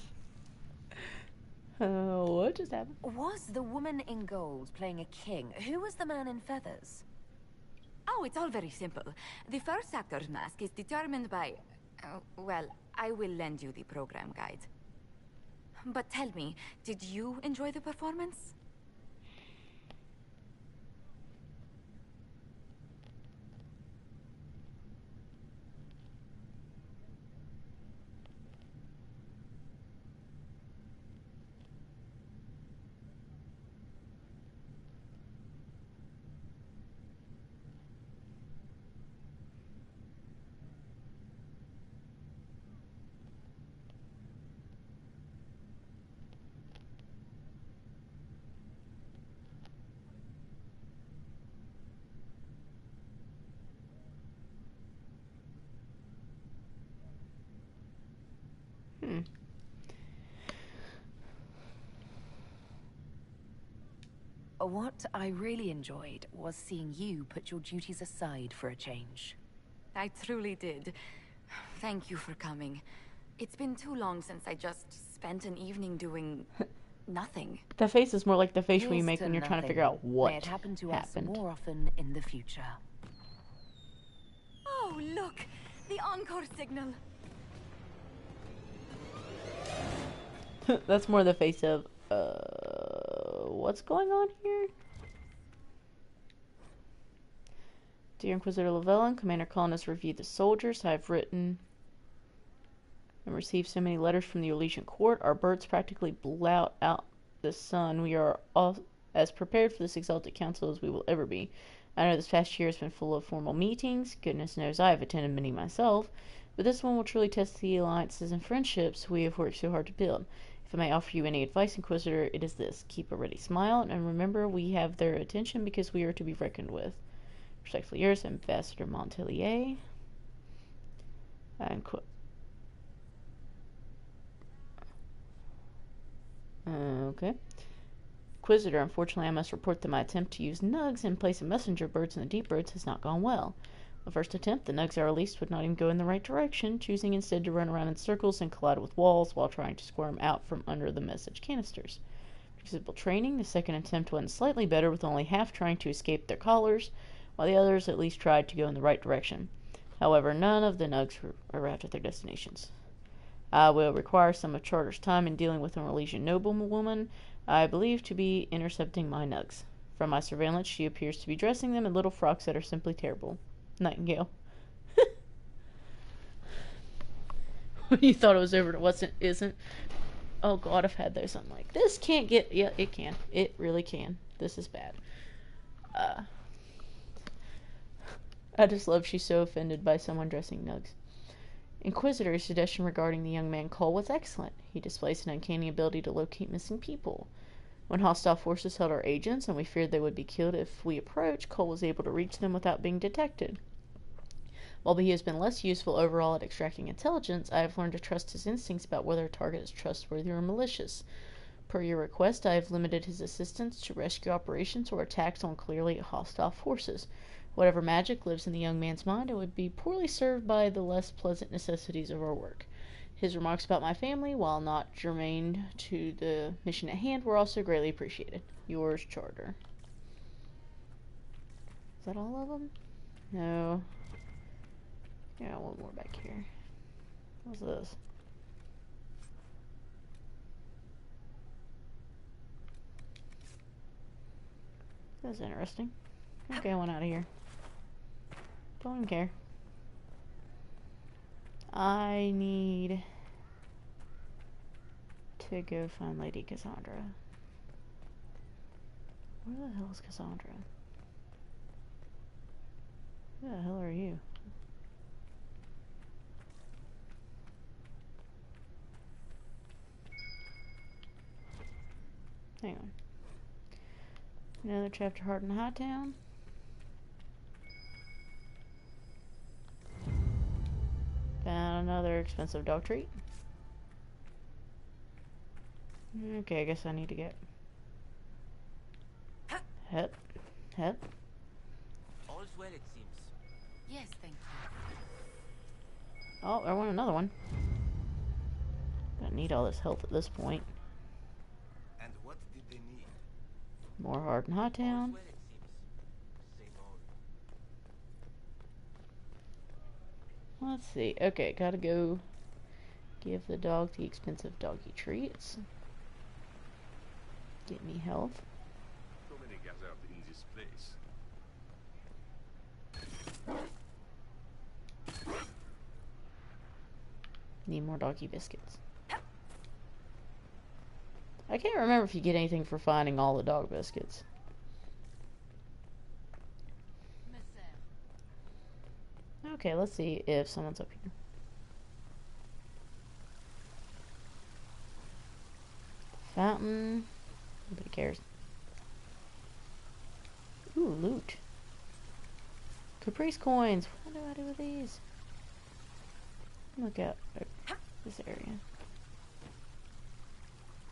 What just happened? Was the woman in gold playing a king? Who was the man in feathers? Oh, it's all very simple. The first actor's mask is determined by... well, I will lend you the program guide. But tell me, did you enjoy the performance? What I really enjoyed was seeing you put your duties aside for a change. I truly did. Thank you for coming. It's been too long since I just spent an evening doing nothing. That face is more like the face you Here's make to when you're trying to figure nothing. out what May it happen to happened. us more often in the future. Oh, look! The encore signal! That's more the face of, what's going on here? Dear Inquisitor Llewellyn, Commander Cullen has reviewed the soldiers. I have written and received so many letters from the Elysian court. Our birds practically blout out the sun. We are all as prepared for this exalted council as we will ever be. I know this past year has been full of formal meetings. Goodness knows I have attended many myself. But this one will truly test the alliances and friendships we have worked so hard to build. If I may offer you any advice, Inquisitor, it is this. Keep a ready smile, and remember we have their attention because we are to be reckoned with. Respectfully yours, Ambassador Montelier. Okay. Inquisitor, unfortunately I must report that my attempt to use nugs in place of messenger birds and the deep birds has not gone well. The first attempt, the nugs I released would not even go in the right direction, choosing instead to run around in circles and collide with walls while trying to squirm out from under the message canisters. Usable training, the second attempt went slightly better, with only half trying to escape their collars, while the others at least tried to go in the right direction. However, none of the nugs arrived at their destinations. I will require some of Charter's time in dealing with an Elysian noblewoman I believe to be intercepting my nugs. From my surveillance, she appears to be dressing them in little frocks that are simply terrible. Nightingale. You thought it was over, it isn't. Oh god, I've had those. I'm like, this can't get... Yeah, it can. It really can. This is bad. I just love she's so offended by someone dressing nugs. Inquisitor's suggestion regarding the young man Cole was excellent. He displays an uncanny ability to locate missing people. When hostile forces held our agents and we feared they would be killed if we approached, Cole was able to reach them without being detected. While he has been less useful overall at extracting intelligence, I have learned to trust his instincts about whether a target is trustworthy or malicious. Per your request, I have limited his assistance to rescue operations or attacks on clearly hostile forces. Whatever magic lives in the young man's mind, it would be poorly served by the less pleasant necessities of our work. His remarks about my family, while not germane to the mission at hand, were also greatly appreciated. Yours, Charter. Is that all of them? No. Yeah, one more back here. What's this? That's interesting. Okay, I went out of here. Don't even care. I need to go find Lady Cassandra. Where the hell is Cassandra? Who the hell are you? Hang on. Another chapter hard in Hightown. Found another expensive dog treat. Okay, I guess I need to get... Hep. All's well, it seems. Yes, thank you. Oh, I want another one. Gonna need all this health at this point. And what did they need? More hard in Hightown. Well, it seems. Same old. Let's see. Okay, gotta go give the dog the expensive doggy treats. Get me health. So many guys out in this place. Need more doggy biscuits. I can't remember if you get anything for finding all the dog biscuits. Okay, let's see if someone's up here. Fountain. Nobody cares. Ooh, loot. Caprice coins. What do I do with these? Look at this area.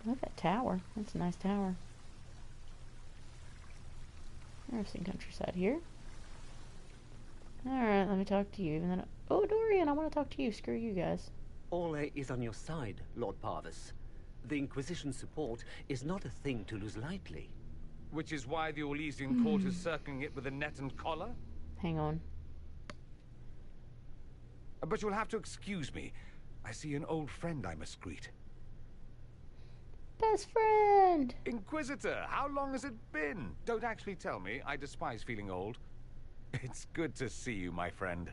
Look at that tower. That's a nice tower. Interesting countryside here. Alright, let me talk to you. Even though oh, Dorian, I want to talk to you. Screw you guys. Ole is on your side, Lord Parvis. The Inquisition's support is not a thing to lose lightly. Which is why the Orlesian court is circling it with a net and collar? Hang on. But you'll have to excuse me. I see an old friend I must greet. Best friend! Inquisitor, how long has it been? Don't actually tell me. I despise feeling old. It's good to see you, my friend.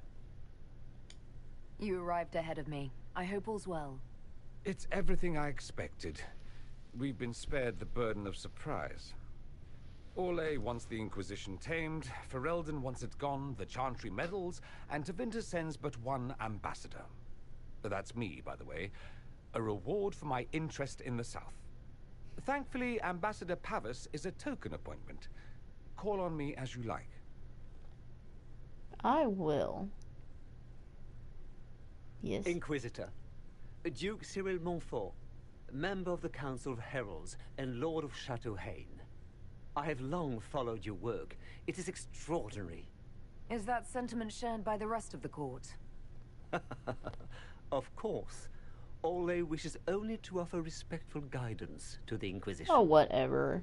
You arrived ahead of me. I hope all's well. It's everything I expected. We've been spared the burden of surprise. Orlais wants the Inquisition tamed, Ferelden wants it gone, the Chantry meddles, and Tevinter sends but one ambassador. That's me, by the way. A reward for my interest in the South. Thankfully, Ambassador Pavis is a token appointment. Call on me as you like. I will. Yes. Inquisitor. Duke Cyril Montfort, member of the Council of Heralds and Lord of Chateau Haine. I have long followed your work. It is extraordinary. Is that sentiment shared by the rest of the court? Of course. Ole wishes only to offer respectful guidance to the Inquisition. Oh, whatever.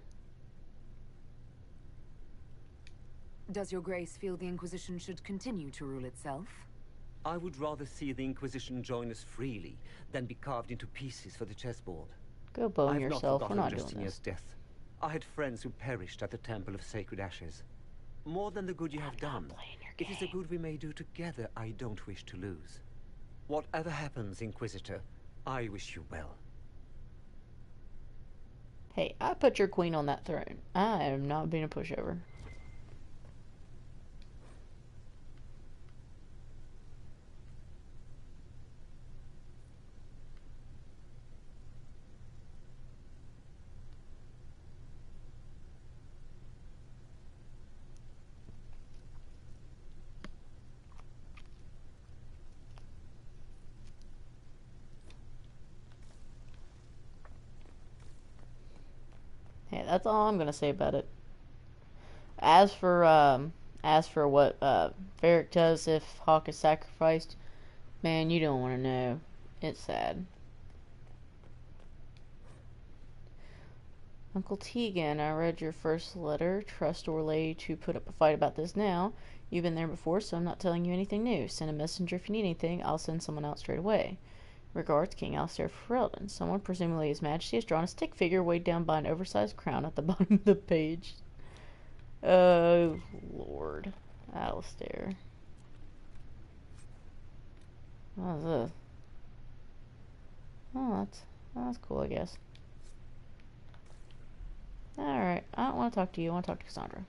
Does your grace feel the Inquisition should continue to rule itself? I would rather see the Inquisition join us freely than be carved into pieces for the chessboard. Go bone yourself. We're not doing this. Death. I had friends who perished at the Temple of Sacred Ashes. More than the good you have done, it is the good we may do together I don't wish to lose. Whatever happens, Inquisitor, I wish you well. Hey, I put your queen on that throne. I am not being a pushover. Hey, that's all I'm gonna say about it. As for what Varric does if Hawke is sacrificed, man, you don't want to know. It's sad. Uncle Tegan, I read your first letter. Trust Orlais to put up a fight about this now. You've been there before, so I'm not telling you anything new. Send a messenger if you need anything. I'll send someone out straight away. Regards, King Alistair Ferelden. Someone, presumably His Majesty, has drawn a stick figure weighed down by an oversized crown at the bottom of the page. Oh, Lord. Alistair. What is this? Oh, that's cool, I guess. Alright, I don't want to talk to you. I want to talk to Cassandra.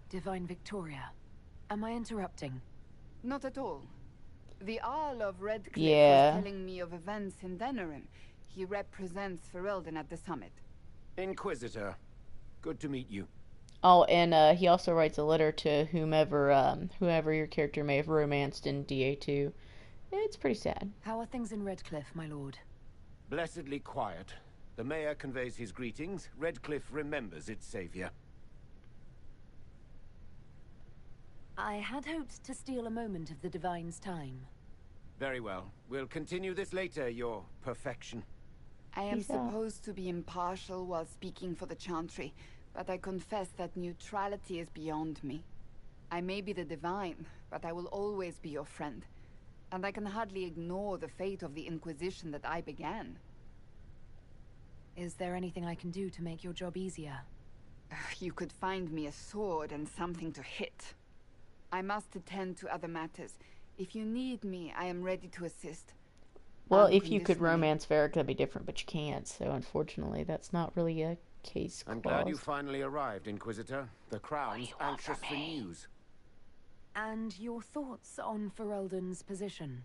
Divine Victoria, am I interrupting? Not at all. The Earl of Redcliffe was telling me of events in Denerim. He represents Ferelden at the summit. Inquisitor, good to meet you. Oh, and he also writes a letter to whoever your character may have romanced in DA2. It's pretty sad. How are things in Redcliffe, my lord? Blessedly quiet. The mayor conveys his greetings. Redcliffe remembers its savior. I had hoped to steal a moment of the Divine's time. Very well. We'll continue this later, your perfection. I am supposed to be impartial while speaking for the Chantry, but I confess that neutrality is beyond me. I may be the Divine, but I will always be your friend. And I can hardly ignore the fate of the Inquisition that I began. Is there anything I can do to make your job easier? You could find me a sword and something to hit. I must attend to other matters. If you need me, I am ready to assist. Well, if you could romance Varric, that'd be different, but you can't, so unfortunately that's not really a case clause. I'm glad you finally arrived, Inquisitor. The Crown's anxious for news. And your thoughts on Ferelden's position?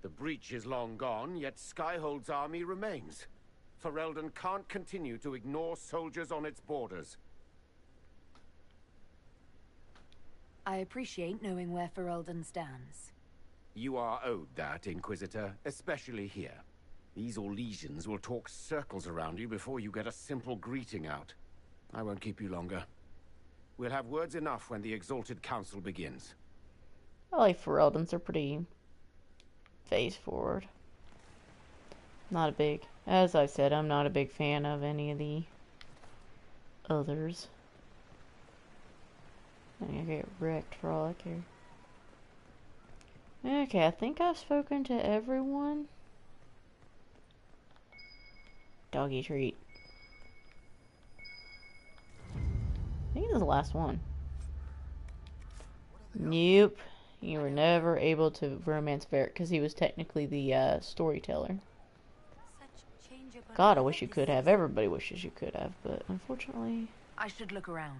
The breach is long gone, yet Skyhold's army remains. Ferelden can't continue to ignore soldiers on its borders. I appreciate knowing where Ferelden stands. You are owed that, Inquisitor, especially here. These Orlesians will talk circles around you before you get a simple greeting out. I won't keep you longer. We'll have words enough when the Exalted Council begins. I like Ferelden's. They're pretty phase forward. Not a big, as I said, I'm not a big fan of any of the others. I'm gonna get wrecked for all I care. Okay, I think I've spoken to everyone. Doggy treat. I think this is the last one. Nope. You were never able to romance Varric because he was technically the storyteller. God, I wish you could have. Everybody wishes you could have, but unfortunately... I should look around.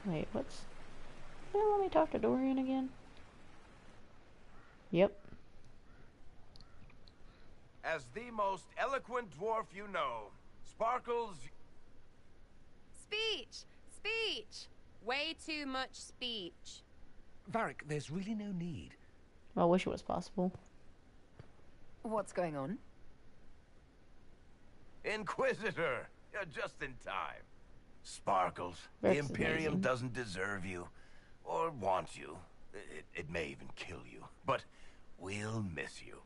Wait, what's... Let me talk to Dorian again. Yep. As the most eloquent dwarf you know, Sparkles... Speech! Speech! Way too much speech. Varric, there's really no need. Well, I wish it was possible. What's going on? Inquisitor! You're just in time. Sparkles, the Imperium doesn't deserve you, or want you. It may even kill you, but we'll miss you,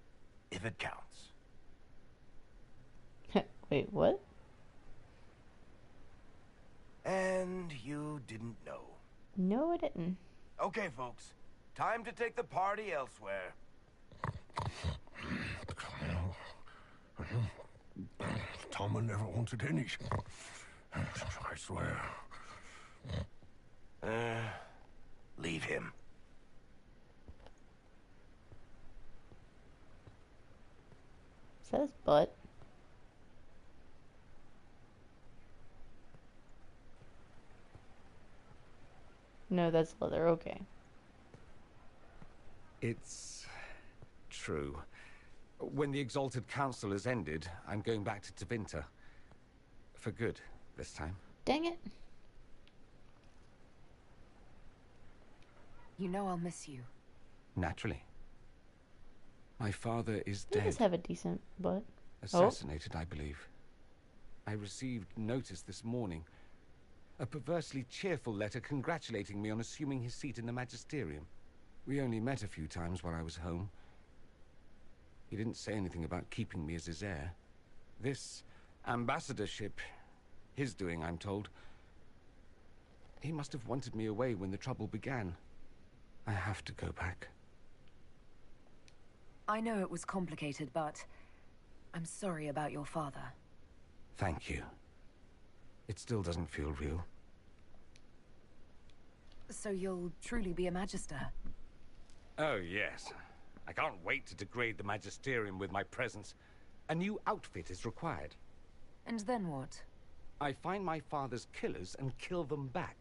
if it counts. Wait, what? And you didn't know. No, I didn't. Okay, folks. Time to take the party elsewhere. Tama never wanted any. I swear. Leave him. Is that his butt? No, that's leather. Okay. It's true. When the Exalted Council has ended, I'm going back to Tevinter. For good, this time. Dang it. You know I'll miss you. Naturally. My father is He dead. does have a decent butt. Assassinated, I believe. I received notice this morning. A perversely cheerful letter congratulating me on assuming his seat in the Magisterium. We only met a few times while I was home. He didn't say anything about keeping me as his heir. This ambassadorship, his doing, I'm told. He must have wanted me away when the trouble began. I have to go back. I know it was complicated, but I'm sorry about your father. Thank you. It still doesn't feel real. So you'll truly be a Magister? Oh, yes. I can't wait to degrade the Magisterium with my presence. A new outfit is required. And then what? I find my father's killers and kill them back.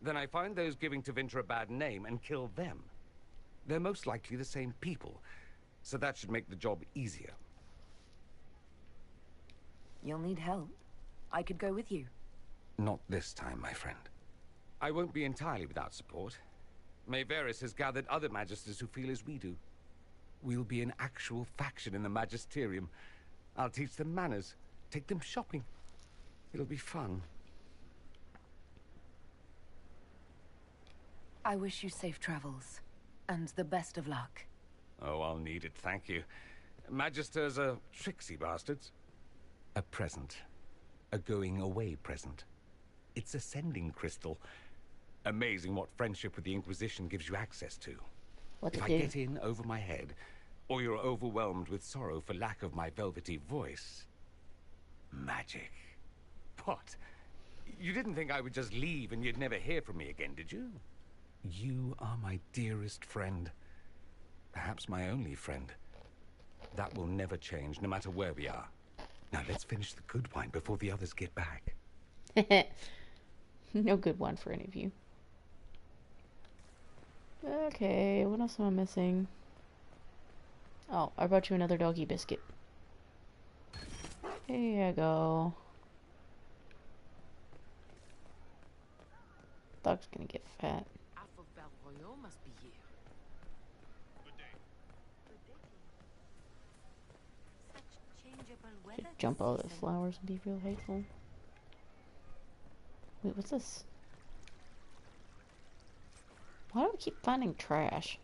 Then I find those giving Tevinter a bad name and kill them. They're most likely the same people, so that should make the job easier. You'll need help. I could go with you. Not this time, my friend. I won't be entirely without support. Mayveris has gathered other Magisters who feel as we do. We'll be an actual faction in the Magisterium. I'll teach them manners, take them shopping. It'll be fun. I wish you safe travels, and the best of luck. Oh, I'll need it, thank you. Magisters are tricksy bastards. A present. A going-away present. It's a sending crystal. Amazing what friendship with the Inquisition gives you access to. If I get in over my head, or you're overwhelmed with sorrow for lack of my velvety voice... magic. What? You didn't think I would just leave and you'd never hear from me again, did you? You are my dearest friend. Perhaps my only friend. That will never change, no matter where we are. Now let's finish the good wine before the others get back. No good one for any of you. Okay, what else am I missing? Oh, I brought you another doggy biscuit. Here you go. Dog's gonna get fat. Must be here. Should jump all the flowers and be real hateful. Wait, what's this? we keep finding trash?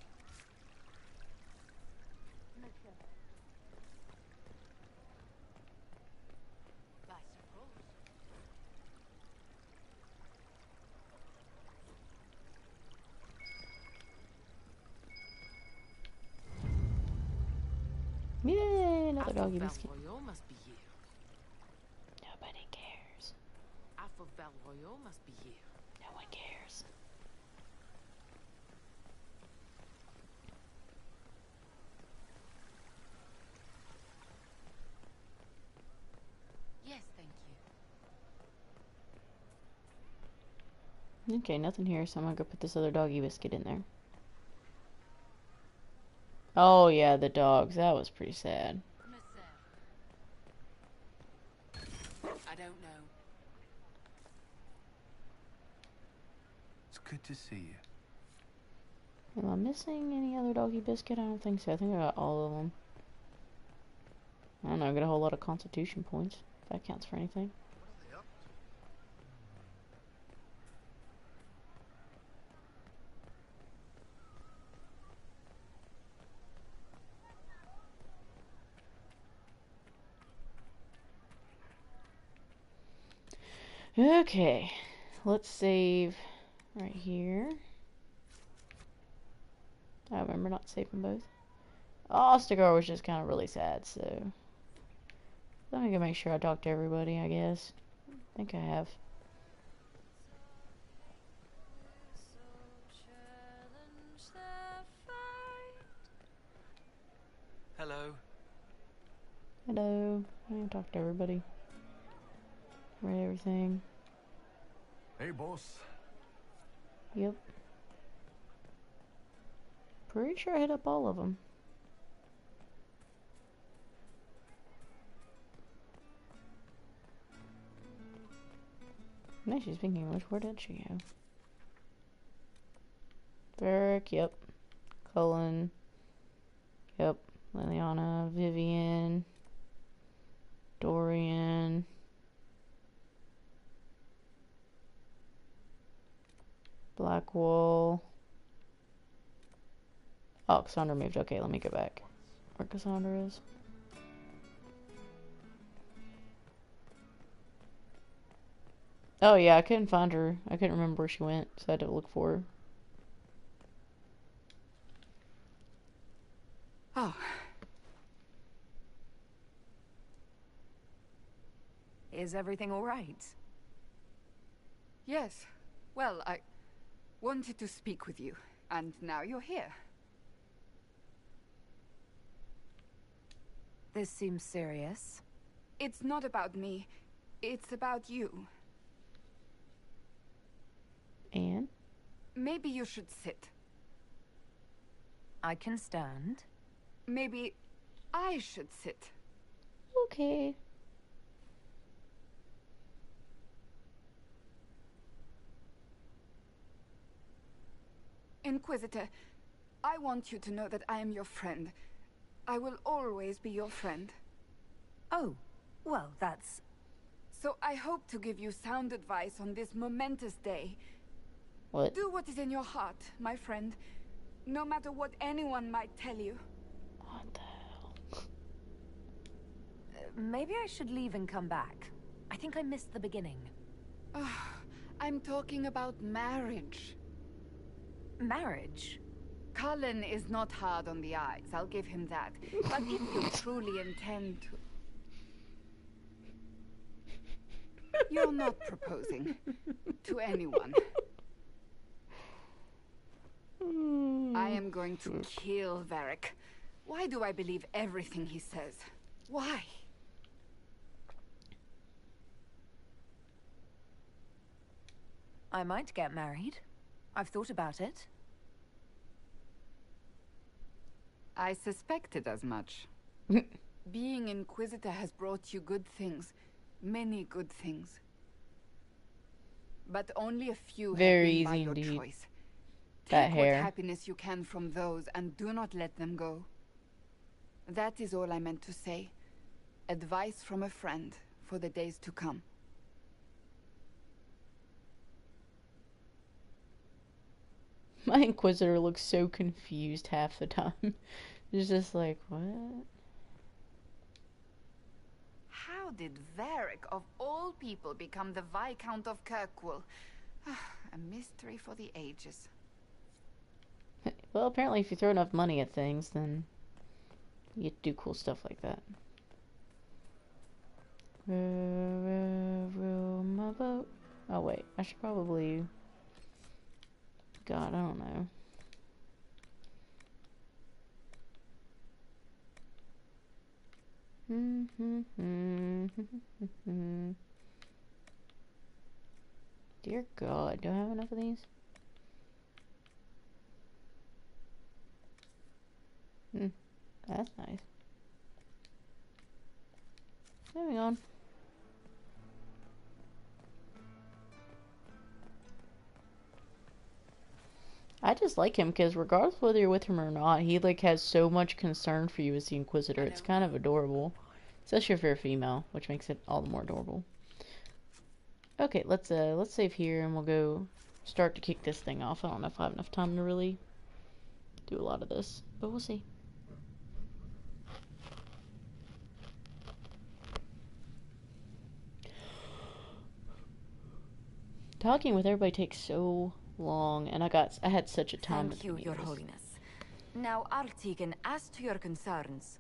Yay, another doggy biscuit. Must be here. Nobody cares. Alpha Val Royal must be here. No one cares. Yes, thank you. Okay, nothing here, so I'm gonna go put this other doggy biscuit in there. Oh yeah, the dogs. That was pretty sad. I don't know. It's good to see you. Am I missing any other doggy biscuit? I don't think so. I think I got all of them. I don't know, I got a whole lot of constitution points, if that counts for anything. Okay, let's save right here. I remember not saving both. Oh, Stigar was just kind of really sad, so let me go make sure I talk to everybody, I guess. I think I have. Hello. Hello. I can talk to everybody. Read everything. Hey, boss. Yep. Pretty sure I hit up all of them. No, she's speaking English. Where did she go? Varric, yep. Cullen, yep. Liliana, Vivian, Dorian. Blackwall. Oh, Cassandra moved. Okay, let me go back. Where Cassandra is. Oh yeah, I couldn't find her. I couldn't remember where she went, so I had to look for her. Oh. Is everything all right? Yes. Well, I wanted to speak with you, and now you're here. This seems serious. It's not about me. It's about you. And? Maybe you should sit. I can stand. Maybe I should sit. Okay. Inquisitor, I want you to know that I am your friend. I will always be your friend. Oh, well, that's... So I hope to give you sound advice on this momentous day. What? Do what is in your heart, my friend. No matter what anyone might tell you. What the hell? Maybe I should leave and come back. I think I missed the beginning. I'm talking about marriage. Marriage? Cullen is not hard on the eyes, I'll give him that. But if you truly intend to... You're not proposing to anyone. I am going to kill Varric. Why do I believe everything he says? Why? I might get married. I've thought about it. I suspected as much. Being Inquisitor has brought you good things. Many good things. But only a few Very have been by easy your indeed. choice. That Take hair. what happiness you can from those and do not let them go. That is all I meant to say. Advice from a friend for the days to come. My Inquisitor looks so confused half the time. He's just like, what? How did Varric, of all people, become the Viscount of Kirkwall? A mystery for the ages. Well, apparently if you throw enough money at things, then you get to do cool stuff like that. Row my boat. Oh wait, I should probably... God, I don't know. Dear God, do I have enough of these? That's nice. Moving on. I just like him because regardless of whether you're with him or not, he like has so much concern for you as the Inquisitor. It's kind of adorable. Especially if you're a female, which makes it all the more adorable. Okay, let's save here and we'll go start to kick this thing off. I don't know if I have enough time to really do a lot of this, but we'll see. Talking with everybody takes so long, and I had such a time. Thank you, Your Holiness. Now, Artigan, as to your concerns.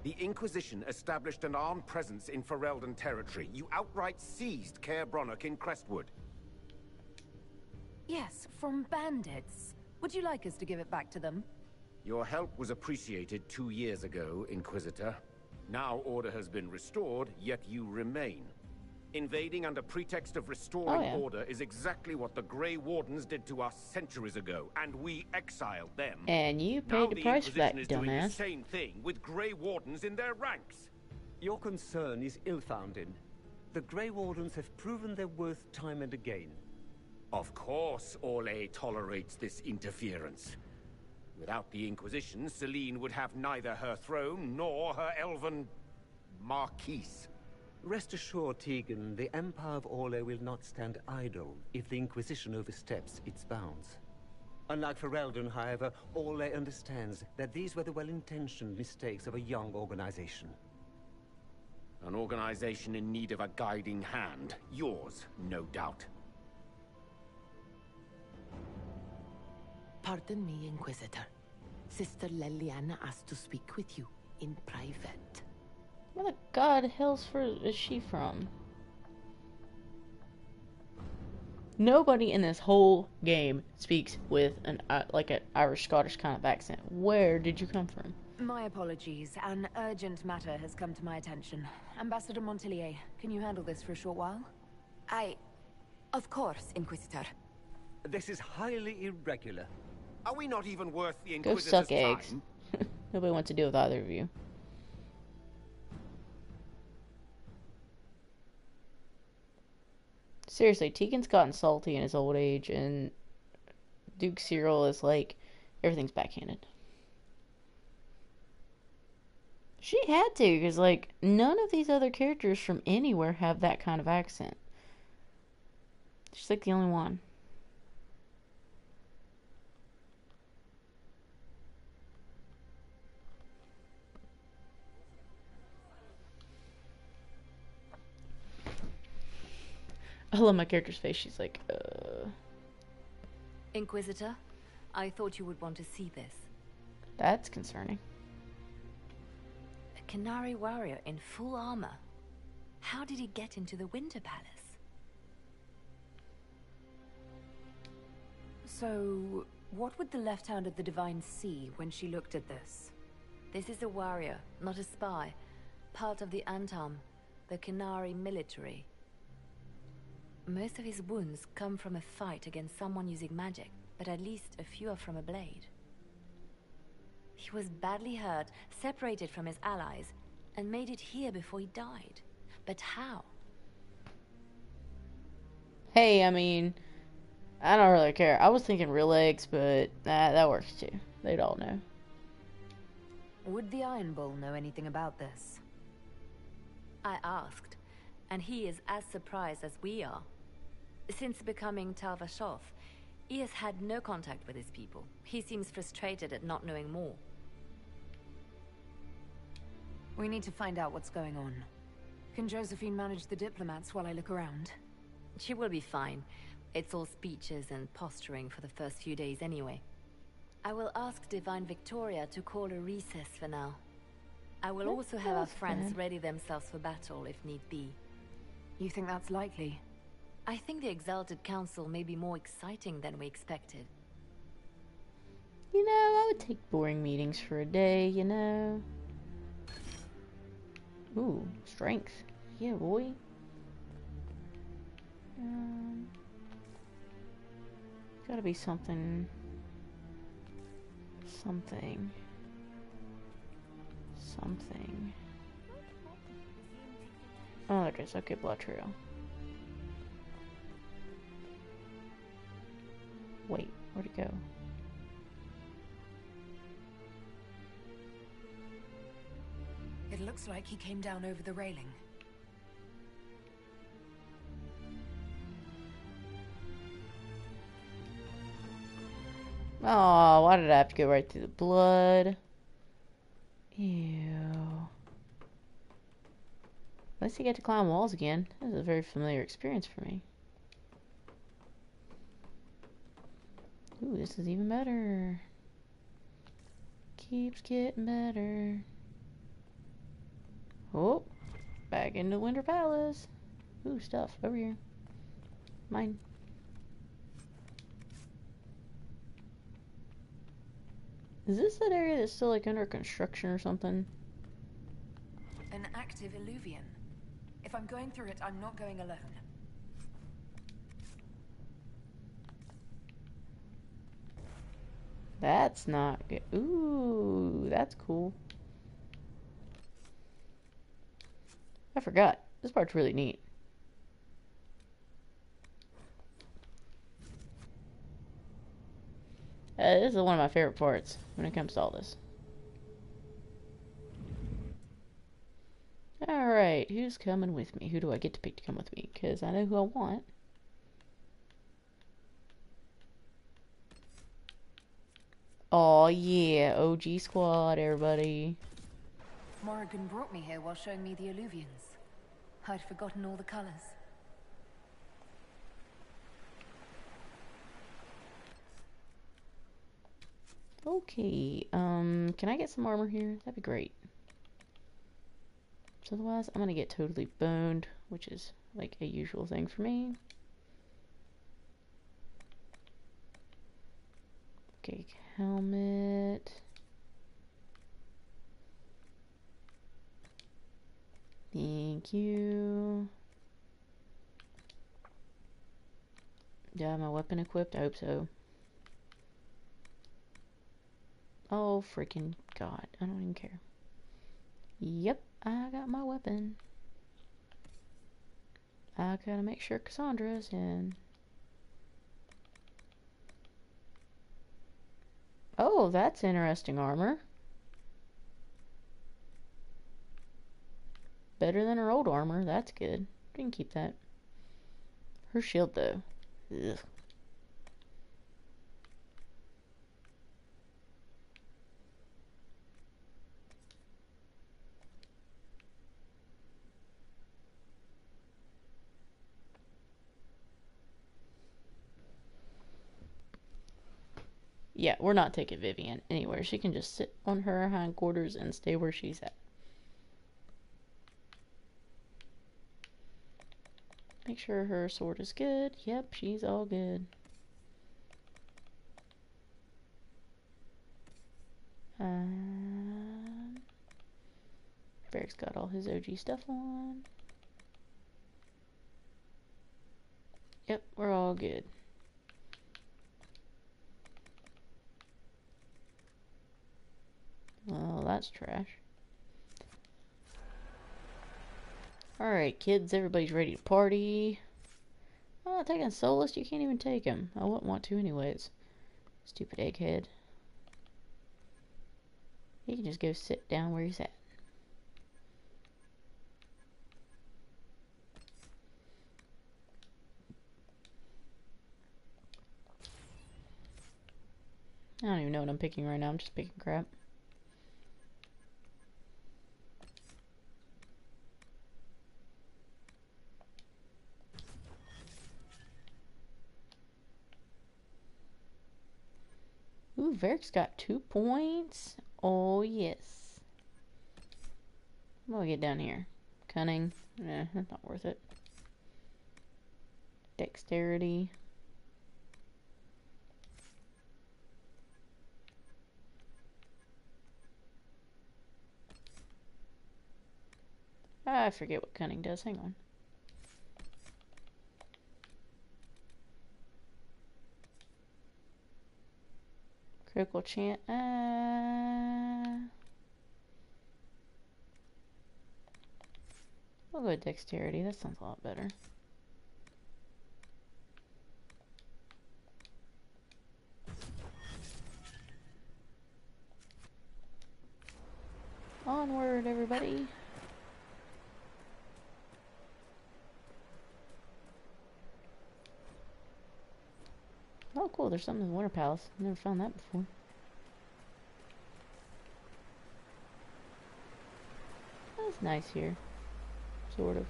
The Inquisition established an armed presence in Ferelden territory. You outright seized Caer Bronach in Crestwood. Yes, from bandits. Would you like us to give it back to them? Your help was appreciated 2 years ago, Inquisitor. Now order has been restored, yet you remain. Invading under pretext of restoring order is exactly what the Grey Wardens did to us centuries ago, and we exiled them. And you paid the price for that, dumbass. Now the Inquisition is doing the dumbass. same thing with Grey Wardens in their ranks. Your concern is ill-founded. The Grey Wardens have proven their worth time and again. Of course Orlais tolerates this interference. Without the Inquisition, Celine would have neither her throne nor her elven marquise. Rest assured, Tegan, the Empire of Orlais will not stand idle if the Inquisition oversteps its bounds. Unlike Ferelden, however, Orlais understands that these were the well-intentioned mistakes of a young organization. An organization in need of a guiding hand. Yours, no doubt. Pardon me, Inquisitor. Sister Leliana asked to speak with you in private. Where the god hell's is she from? Nobody in this whole game speaks with an like an Irish-Scottish kind of accent. Where did you come from? My apologies. An urgent matter has come to my attention. Ambassador Montelier, can you handle this for a short while? Of course, Inquisitor. This is highly irregular. Are we not even worth the Go Inquisitor's suck time? eggs. Nobody wants to deal with either of you. Seriously, Tegan's gotten salty in his old age, and Duke Cyril is like, everything's backhanded. She had to, because, like, none of these other characters from anywhere have that kind of accent. She's, like, the only one. I love my character's face. She's like, Inquisitor, I thought you would want to see this. That's concerning. A Canary warrior in full armor. How did he get into the Winter Palace? So, what would the left hand of the Divine see when she looked at this? This is a warrior, not a spy. Part of the Antam, the Canary military. Most of his wounds come from a fight against someone using magic, but at least a few are from a blade. He was badly hurt, separated from his allies, and made it here before he died. But how? Hey, I mean, I don't really care. I was thinking real eggs, but that works too. They'd all know. Would the Iron Bull know anything about this? I asked, and he is as surprised as we are. Since becoming Tal Vashoth, He has had no contact with his people. He seems frustrated at not knowing more. We need to find out what's going on. Can Josephine manage the diplomats while I look around? She will be fine. It's all speeches and posturing for the first few days anyway. I will ask Divine Victoria to call a recess for now. I will also have our friends ready themselves for battle if need be. You think that's likely? I think the Exalted Council may be more exciting than we expected. You know, I would take boring meetings for a day, you know. Ooh, strength. Yeah, boy. Gotta be something. Something. Oh, there it is. Okay, blood trail. Wait, where'd it go? It looks like he came down over the railing. Oh, why did I have to go right through the blood? Ew. At least I get to climb walls again. This is a very familiar experience for me. Ooh, this is even better. Keeps getting better. Oh, back into Winter Palace. Ooh, stuff over here. Mine. Is this that area that's still like under construction or something? An active illuvian. If I'm going through it, I'm not going alone. That's not good. Ooh, that's cool. I forgot. This part's really neat. This is one of my favorite parts when it comes to all this. Alright, who's coming with me? Who do I get to pick to come with me? Because I know who I want. Oh yeah, OG squad, everybody. Morrigan brought me here while showing me the illuvians. I'd forgotten all the colors. Okay, can I get some armor here? That'd be great. So otherwise, I'm gonna get totally boned, which is like a usual thing for me. Okay, helmet. Thank you. Do I have my weapon equipped? I hope so. Oh, freaking God. I don't even care. Yep, I got my weapon. I gotta make sure Cassandra's in. Oh, that's interesting armor. Better than her old armor. That's good. We can keep that. Her shield, though. Ugh. Yeah, we're not taking Vivian anywhere. She can just sit on her hindquarters and stay where she's at. Make sure her sword is good. Yep, she's all good. Beric's got all his OG stuff on. Yep, we're all good. Well, that's trash. Alright, kids, everybody's ready to party. I'm not taking Solus, you can't even take him. I wouldn't want to anyways. Stupid egghead. He can just go sit down where he's at. I don't even know what I'm picking right now. I'm just picking crap. Ooh, Varric's got 2 points. Oh, yes. What do we get down here? Cunning. That's not worth it. Dexterity. I forget what cunning does. Hang on. Critical chance. We'll go with dexterity. That sounds a lot better. Onward, everybody. Oh, cool. There's something in the Winter Palace. I've never found that before. That's nice here. Sort of.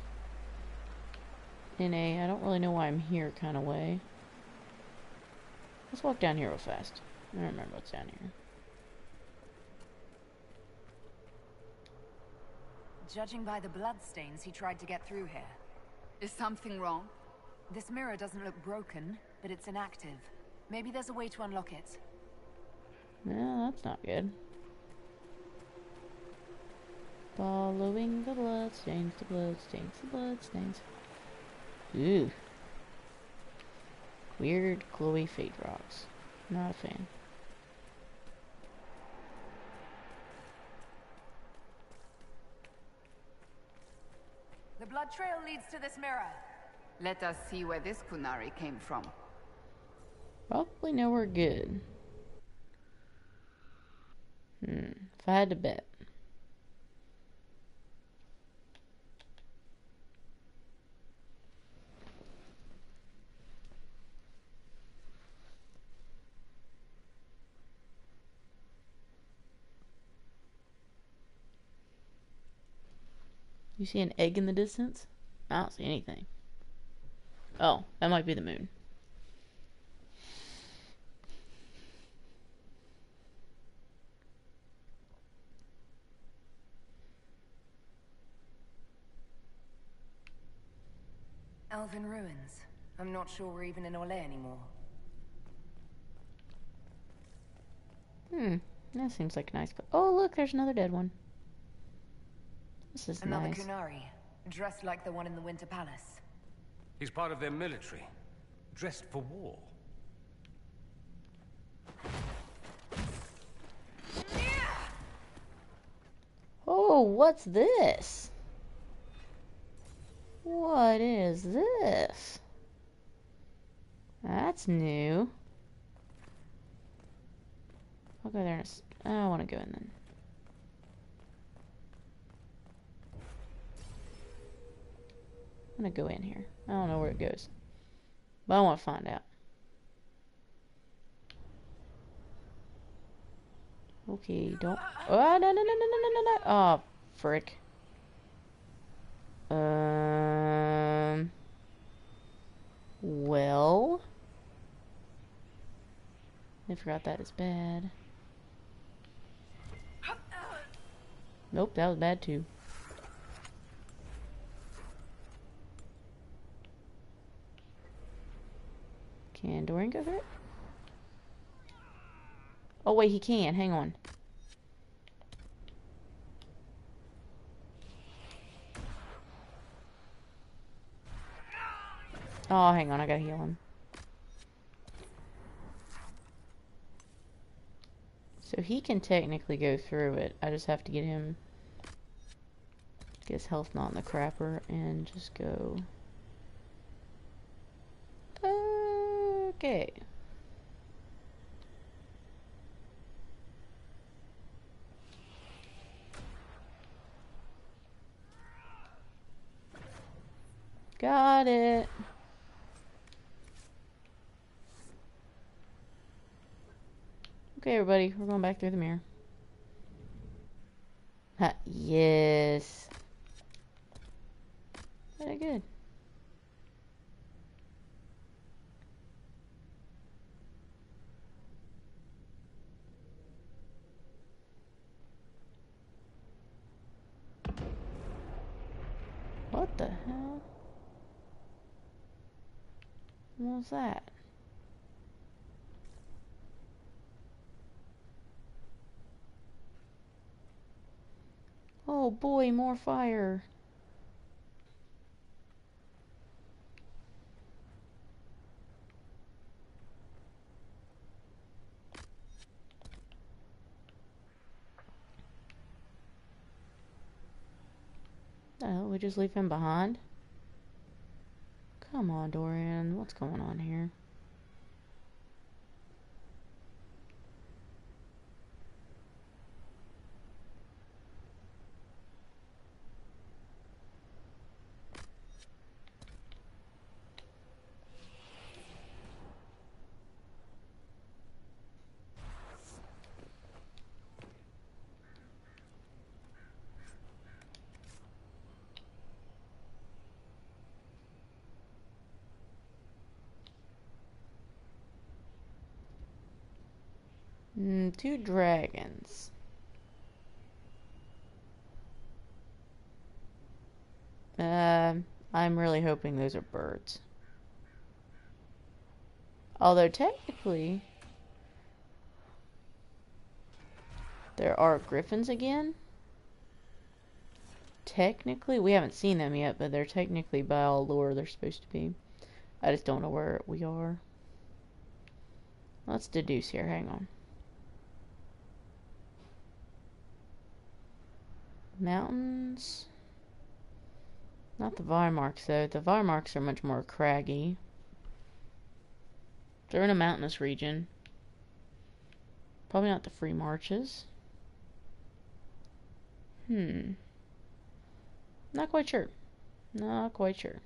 In a, I don't really know why I'm here kind of way. Let's walk down here real fast. I don't remember what's down here. Judging by the bloodstains, he tried to get through here. Is something wrong? This mirror doesn't look broken, but it's inactive. Maybe there's a way to unlock it. No, that's not good. Following the bloodstains, the bloodstains, the bloodstains. Ooh. Weird, glowy fade rocks. Not a fan. The blood trail leads to this mirror. Let us see where this Kunari came from. Probably nowhere good. If I had to bet. You see an egg in the distance? I don't see anything. Oh, that might be the moon. Elven ruins. I'm not sure we're even in Orlais anymore. That seems like a nice place. Oh, look, there's another dead one. This is Another nice. Kunari, dressed like the one in the Winter Palace. He's part of their military, dressed for war. Oh, what's this? What is this? That's new. I'll go there. I don't want to go in then. I'm gonna go in here. I don't know where it goes, but I want to find out. Okay, don't. Oh, no. Oh, frick. Well. I forgot that is bad. Nope, that was bad too. Can Dorian go through it? Oh wait, he can. Hang on. Oh, hang on. I gotta heal him. So he can technically go through it. I just have to get him... Get his health not in the crapper and just go... Okay. Got it. Okay, everybody, we're going back through the mirror. Ha, yes. Very good. What the hell? What was that? Oh boy, more fire. Oh, we just leave him behind? Come on, Dorian. What's going on here? Two dragons. I'm really hoping those are birds. Although technically, there are griffins again. Technically, we haven't seen them yet, but they're technically by all lore they're supposed to be. I just don't know where we are. Let's deduce here. Hang on. Mountains. Not the Wehrmarks, though. The Wehrmarks are much more craggy. They're in a mountainous region. Probably not the Free Marches. Not quite sure. Not quite sure.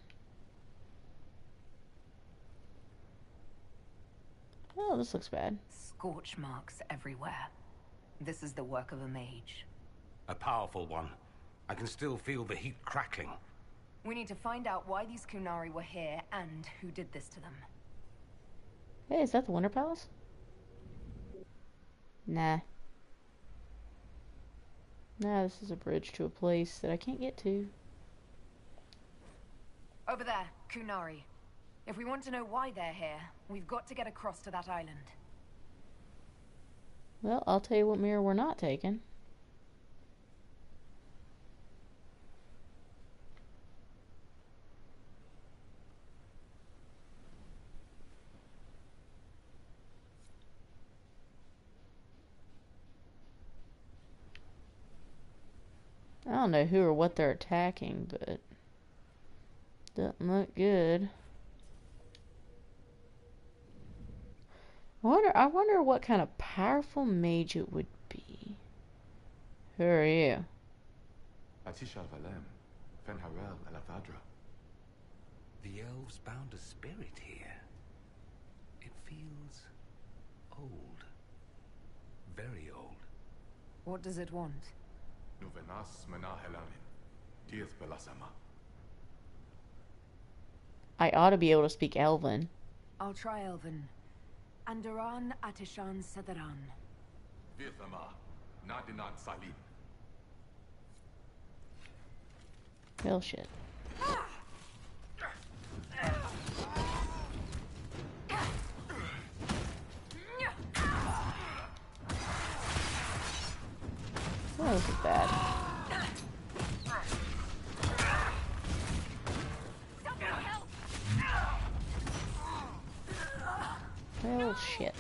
Oh, this looks bad. Scorch marks everywhere. This is the work of a mage. A powerful one. I can still feel the heat crackling. We need to find out why these Kunari were here and who did this to them. Hey, is that the Winter Palace? Nah. Nah, this is a bridge to a place that I can't get to. Over there, Kunari. If we want to know why they're here, we've got to get across to that island. Well, I'll tell you what mirror we're not taking. I don't know who or what they're attacking, but doesn't look good. I wonder what kind of powerful mage it would be. Who are you? The elves bound a spirit here. It feels old. Very old. What does it want? I ought to be able to speak Elven. I'll try Elven. Andaran Atishan Sadaran. Hell shit. Oh, this is bad. Well, shit.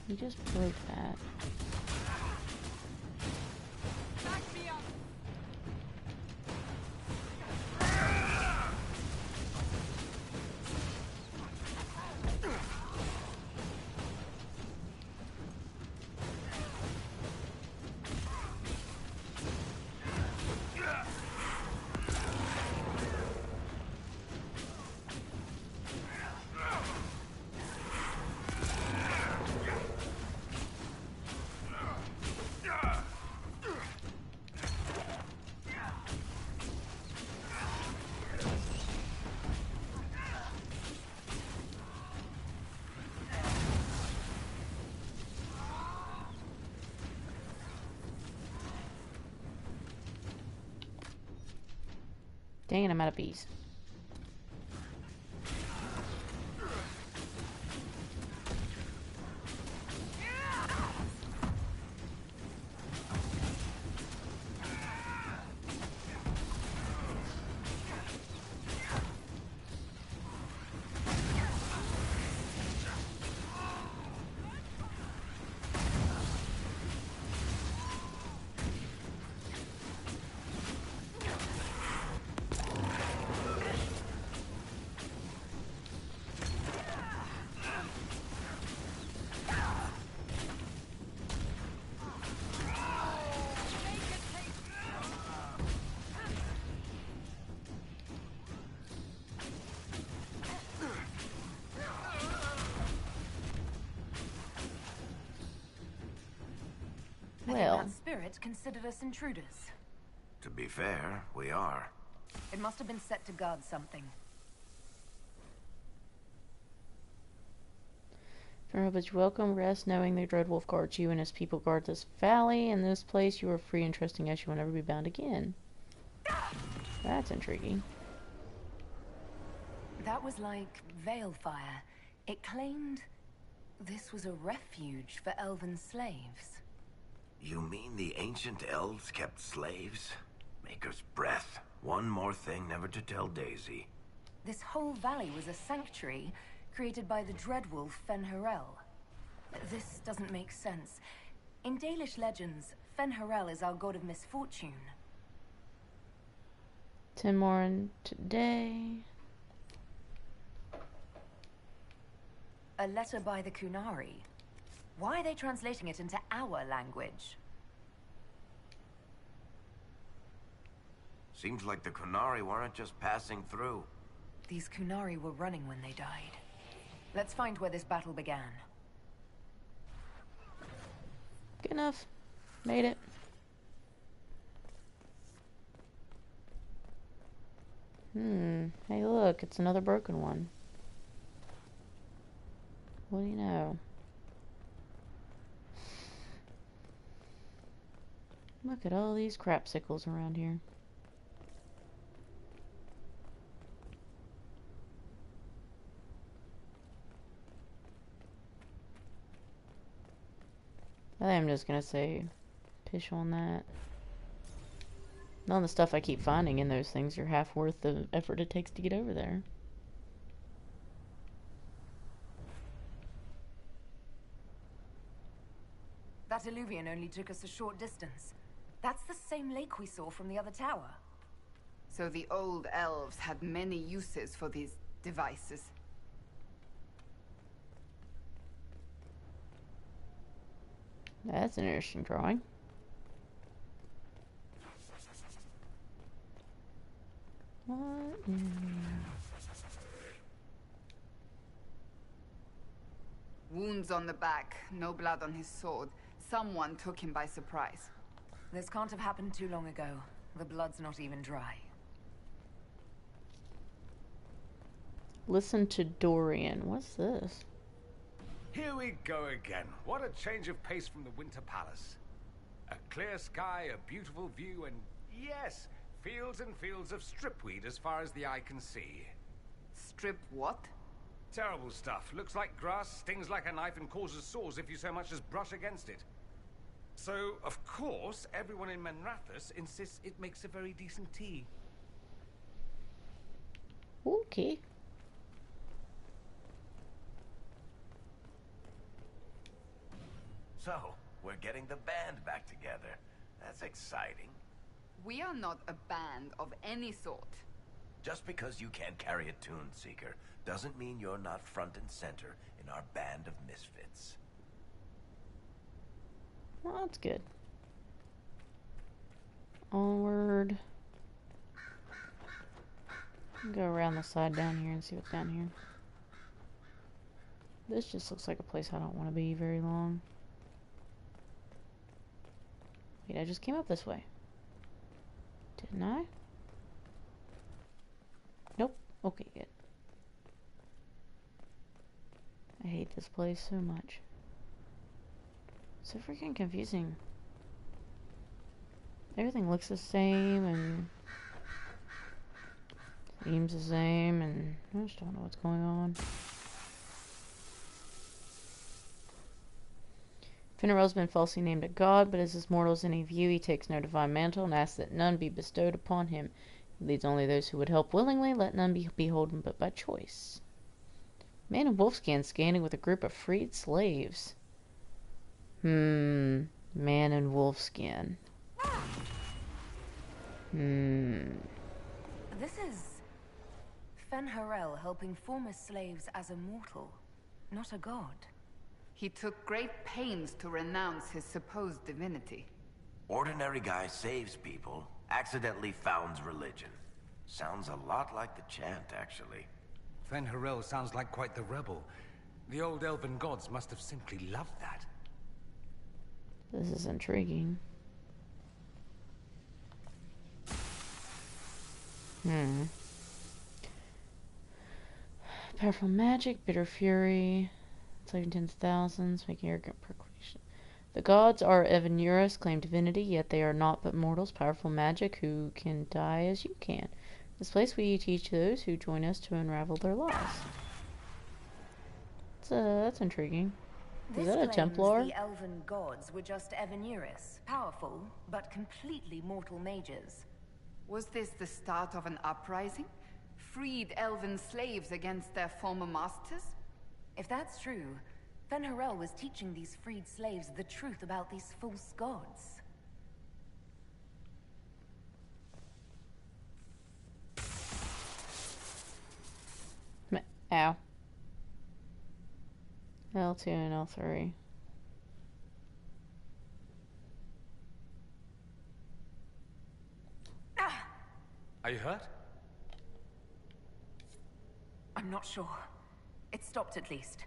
You just broke that. Dang it, I'm out of bees. I think that spirit considered us intruders. To be fair, we are. It must have been set to guard something. But you welcome rest knowing the Dreadwolf guards you and his people guard this valley and this place. You are free and trusting as you will never be bound again. That's intriguing. That was like Veilfire. It claimed this was a refuge for elven slaves. You mean the ancient elves kept slaves? Maker's breath. One more thing never to tell Daisy. This whole valley was a sanctuary created by the Dreadwolf Fen'Harel. This doesn't make sense. In Dalish legends, Fen'Harel is our god of misfortune. 10 more in today. A letter by the Kunari. Why are they translating it into our language? Seems like the Kunari weren't just passing through. These Kunari were running when they died. Let's find where this battle began. Good enough. Made it. Hey look, it's another broken one. What do you know? Look at all these crapsicles around here. I think I'm just gonna say pish on that. None of the stuff I keep finding in those things are half worth the effort it takes to get over there. That illuvian only took us a short distance. That's the same lake we saw from the other tower. So the old elves had many uses for these devices. That's an interesting drawing. What? Wounds on the back, no blood on his sword. Someone took him by surprise. This can't have happened too long ago. The blood's not even dry. Listen to Dorian. What's this? Here we go again. What a change of pace from the Winter Palace. A clear sky, a beautiful view, and yes, fields and fields of stripweed as far as the eye can see. Strip what? Terrible stuff. Looks like grass, stings like a knife, and causes sores if you so much as brush against it. So, of course, everyone in Menrathus insists it makes a very decent tea. Okay. So, we're getting the band back together. That's exciting. We are not a band of any sort. Just because you can't carry a tune, Seeker, doesn't mean you're not front and center in our band of misfits. Well, that's good. Onward. Go around the side down here and see what's down here. This just looks like a place I don't want to be very long. Wait, I just came up this way. Didn't I? Nope. Okay, good. I hate this place so much. So freaking confusing. Everything looks the same and seems the same, and I just don't know what's going on. Finarel's been falsely named a god, but as his mortals any view, he takes no divine mantle and asks that none be bestowed upon him. He leads only those who would help willingly, let none be beholden but by choice. Man in wolfskin scanning with a group of freed slaves. Man in wolfskin. This is Fen'Harel helping former slaves as a mortal, not a god. He took great pains to renounce his supposed divinity. Ordinary guy saves people, accidentally founds religion. Sounds a lot like the chant, actually. Fen'Harel sounds like quite the rebel. The old elven gods must have simply loved that. This is intriguing. Powerful magic, bitter fury, enslaving tens of thousands, making arrogant proclamation. The gods are Evanurus, claim divinity, yet they are not but mortals. Powerful magic, who can die as you can. This place we teach those who join us to unravel their lives. That's intriguing. Is that a Templar? The elven gods were just Evanurus, powerful but completely mortal mages. Was this the start of an uprising? Freed elven slaves against their former masters? If that's true, Fen'Harel was teaching these freed slaves the truth about these false gods. Ow. L2 and L3. Are you hurt? I'm not sure. It stopped at least.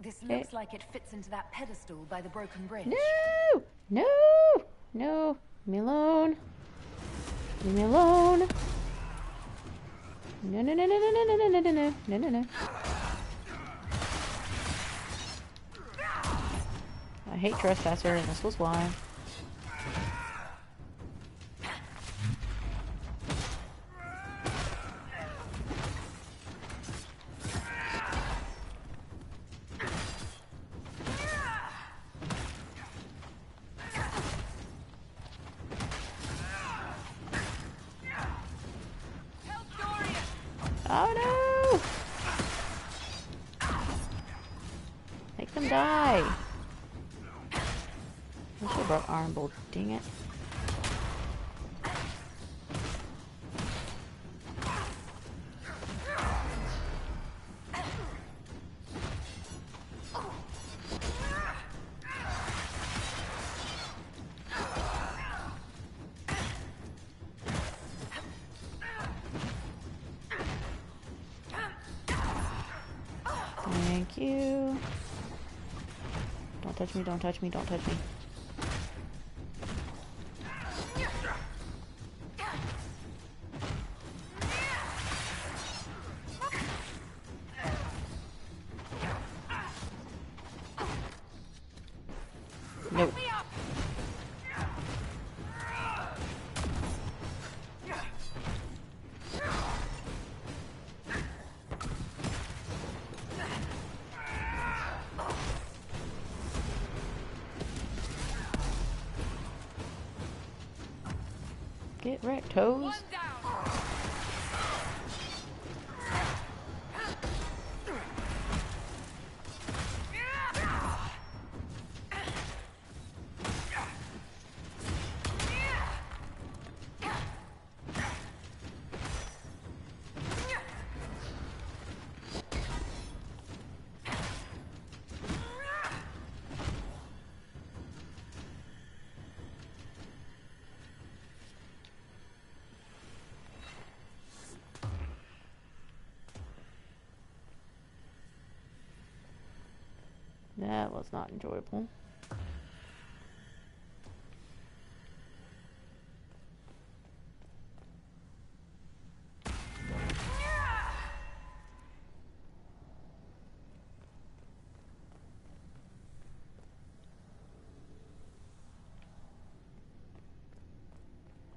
This looks like it fits into that pedestal by the broken bridge. No! No! No! Leave me alone. Leave me alone. No, no, no, no, no, no, no, no, no, no, no, no, no. I hate Trespasser, and this was why. Oh no! Make them die! I should have brought Iron Bolt, dang it. Thank you. Don't touch me, don't touch me, don't touch me. Nope. Get wrecked, toes. That was not enjoyable.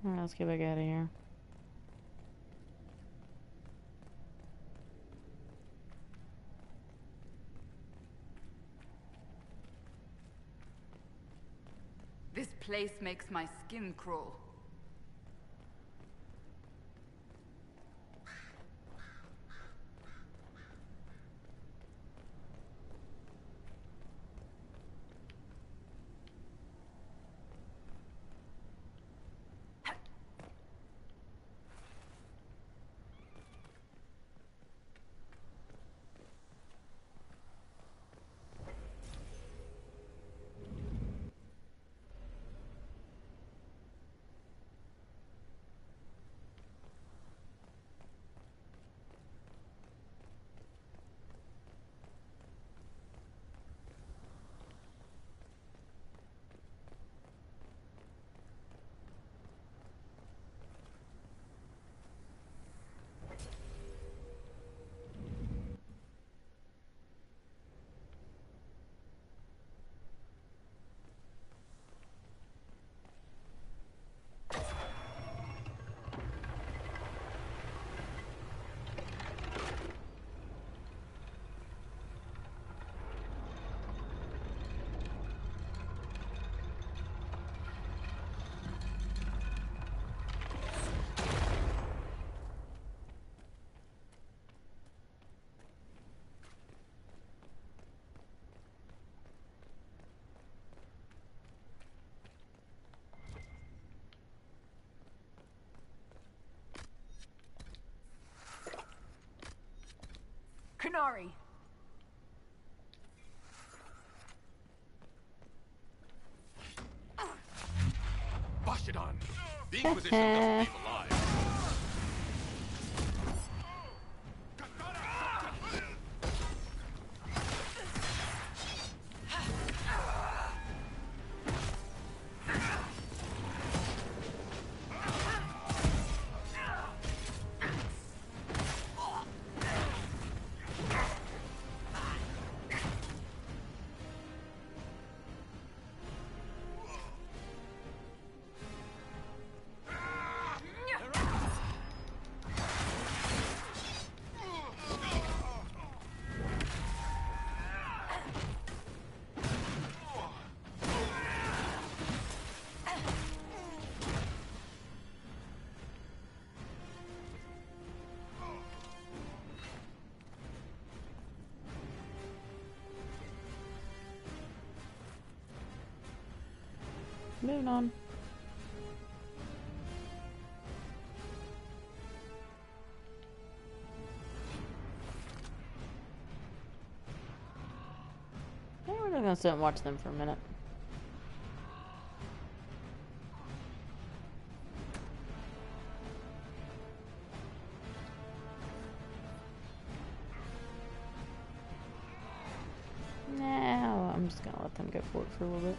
Alright, let's get back out of here. This place makes my skin crawl. Canary! Bashidon! The Inquisition doesn't leave alive. Moving on. Yeah, we're just gonna sit and watch them for a minute. Now I'm just gonna let them go for it for a little bit.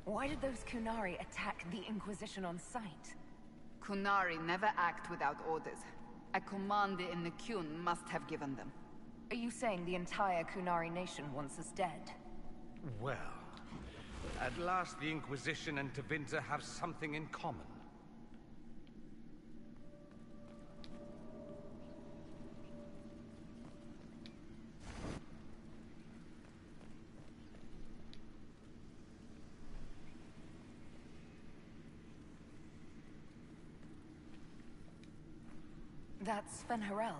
Why did those Kunari attack the Inquisition on sight? Kunari never act without orders. A commander in the Qun must have given them. Are you saying the entire Kunari nation wants us dead? Well, at last the Inquisition and Tevinter have something in common. That's Fen'Harel,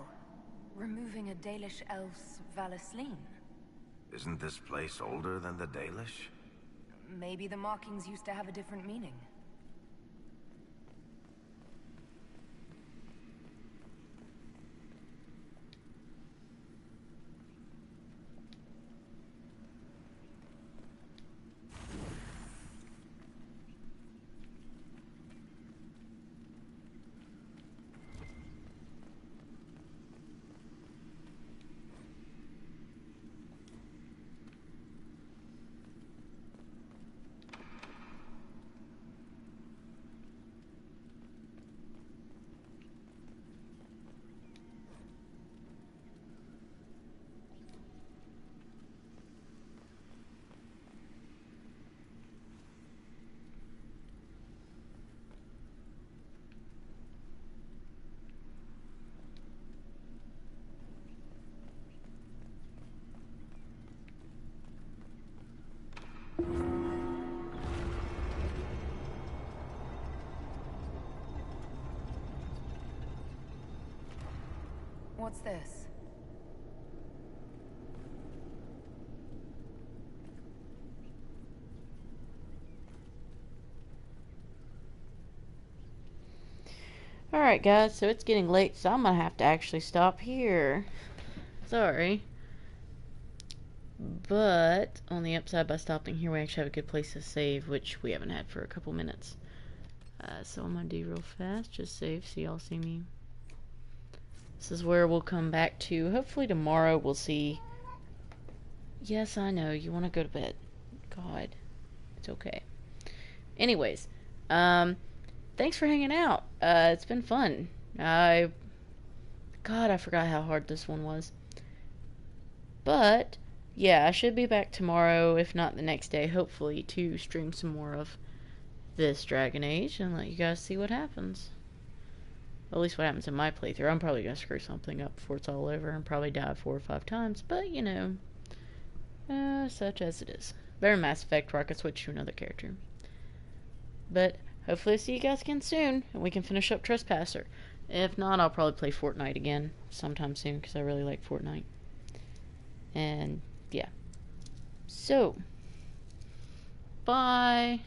removing a Dalish elf's Valisleen. Isn't this place older than the Dalish? Maybe the markings used to have a different meaning. What's this? Alright guys, so it's getting late, so I'm gonna have to actually stop here. Sorry. But, on the upside, by stopping here, we actually have a good place to save, which we haven't had for a couple minutes. So I'm gonna do real fast, just save, so y'all see me. This is where we'll come back to. Hopefully tomorrow we'll see. Yes, I know, you want to go to bed. God, it's okay. Anyways, thanks for hanging out. It's been fun. God, I forgot how hard this one was. But, yeah, I should be back tomorrow, if not the next day, hopefully, to stream some more of this Dragon Age and let you guys see what happens. At least what happens in my playthrough. I'm probably going to screw something up before it's all over and probably die 4 or 5 times, but, you know, such as it is. Better Mass Effect where I could switch to another character. But, hopefully I see you guys again soon, and we can finish up Trespasser. If not, I'll probably play Fortnite again sometime soon, because I really like Fortnite. And, yeah. So, bye.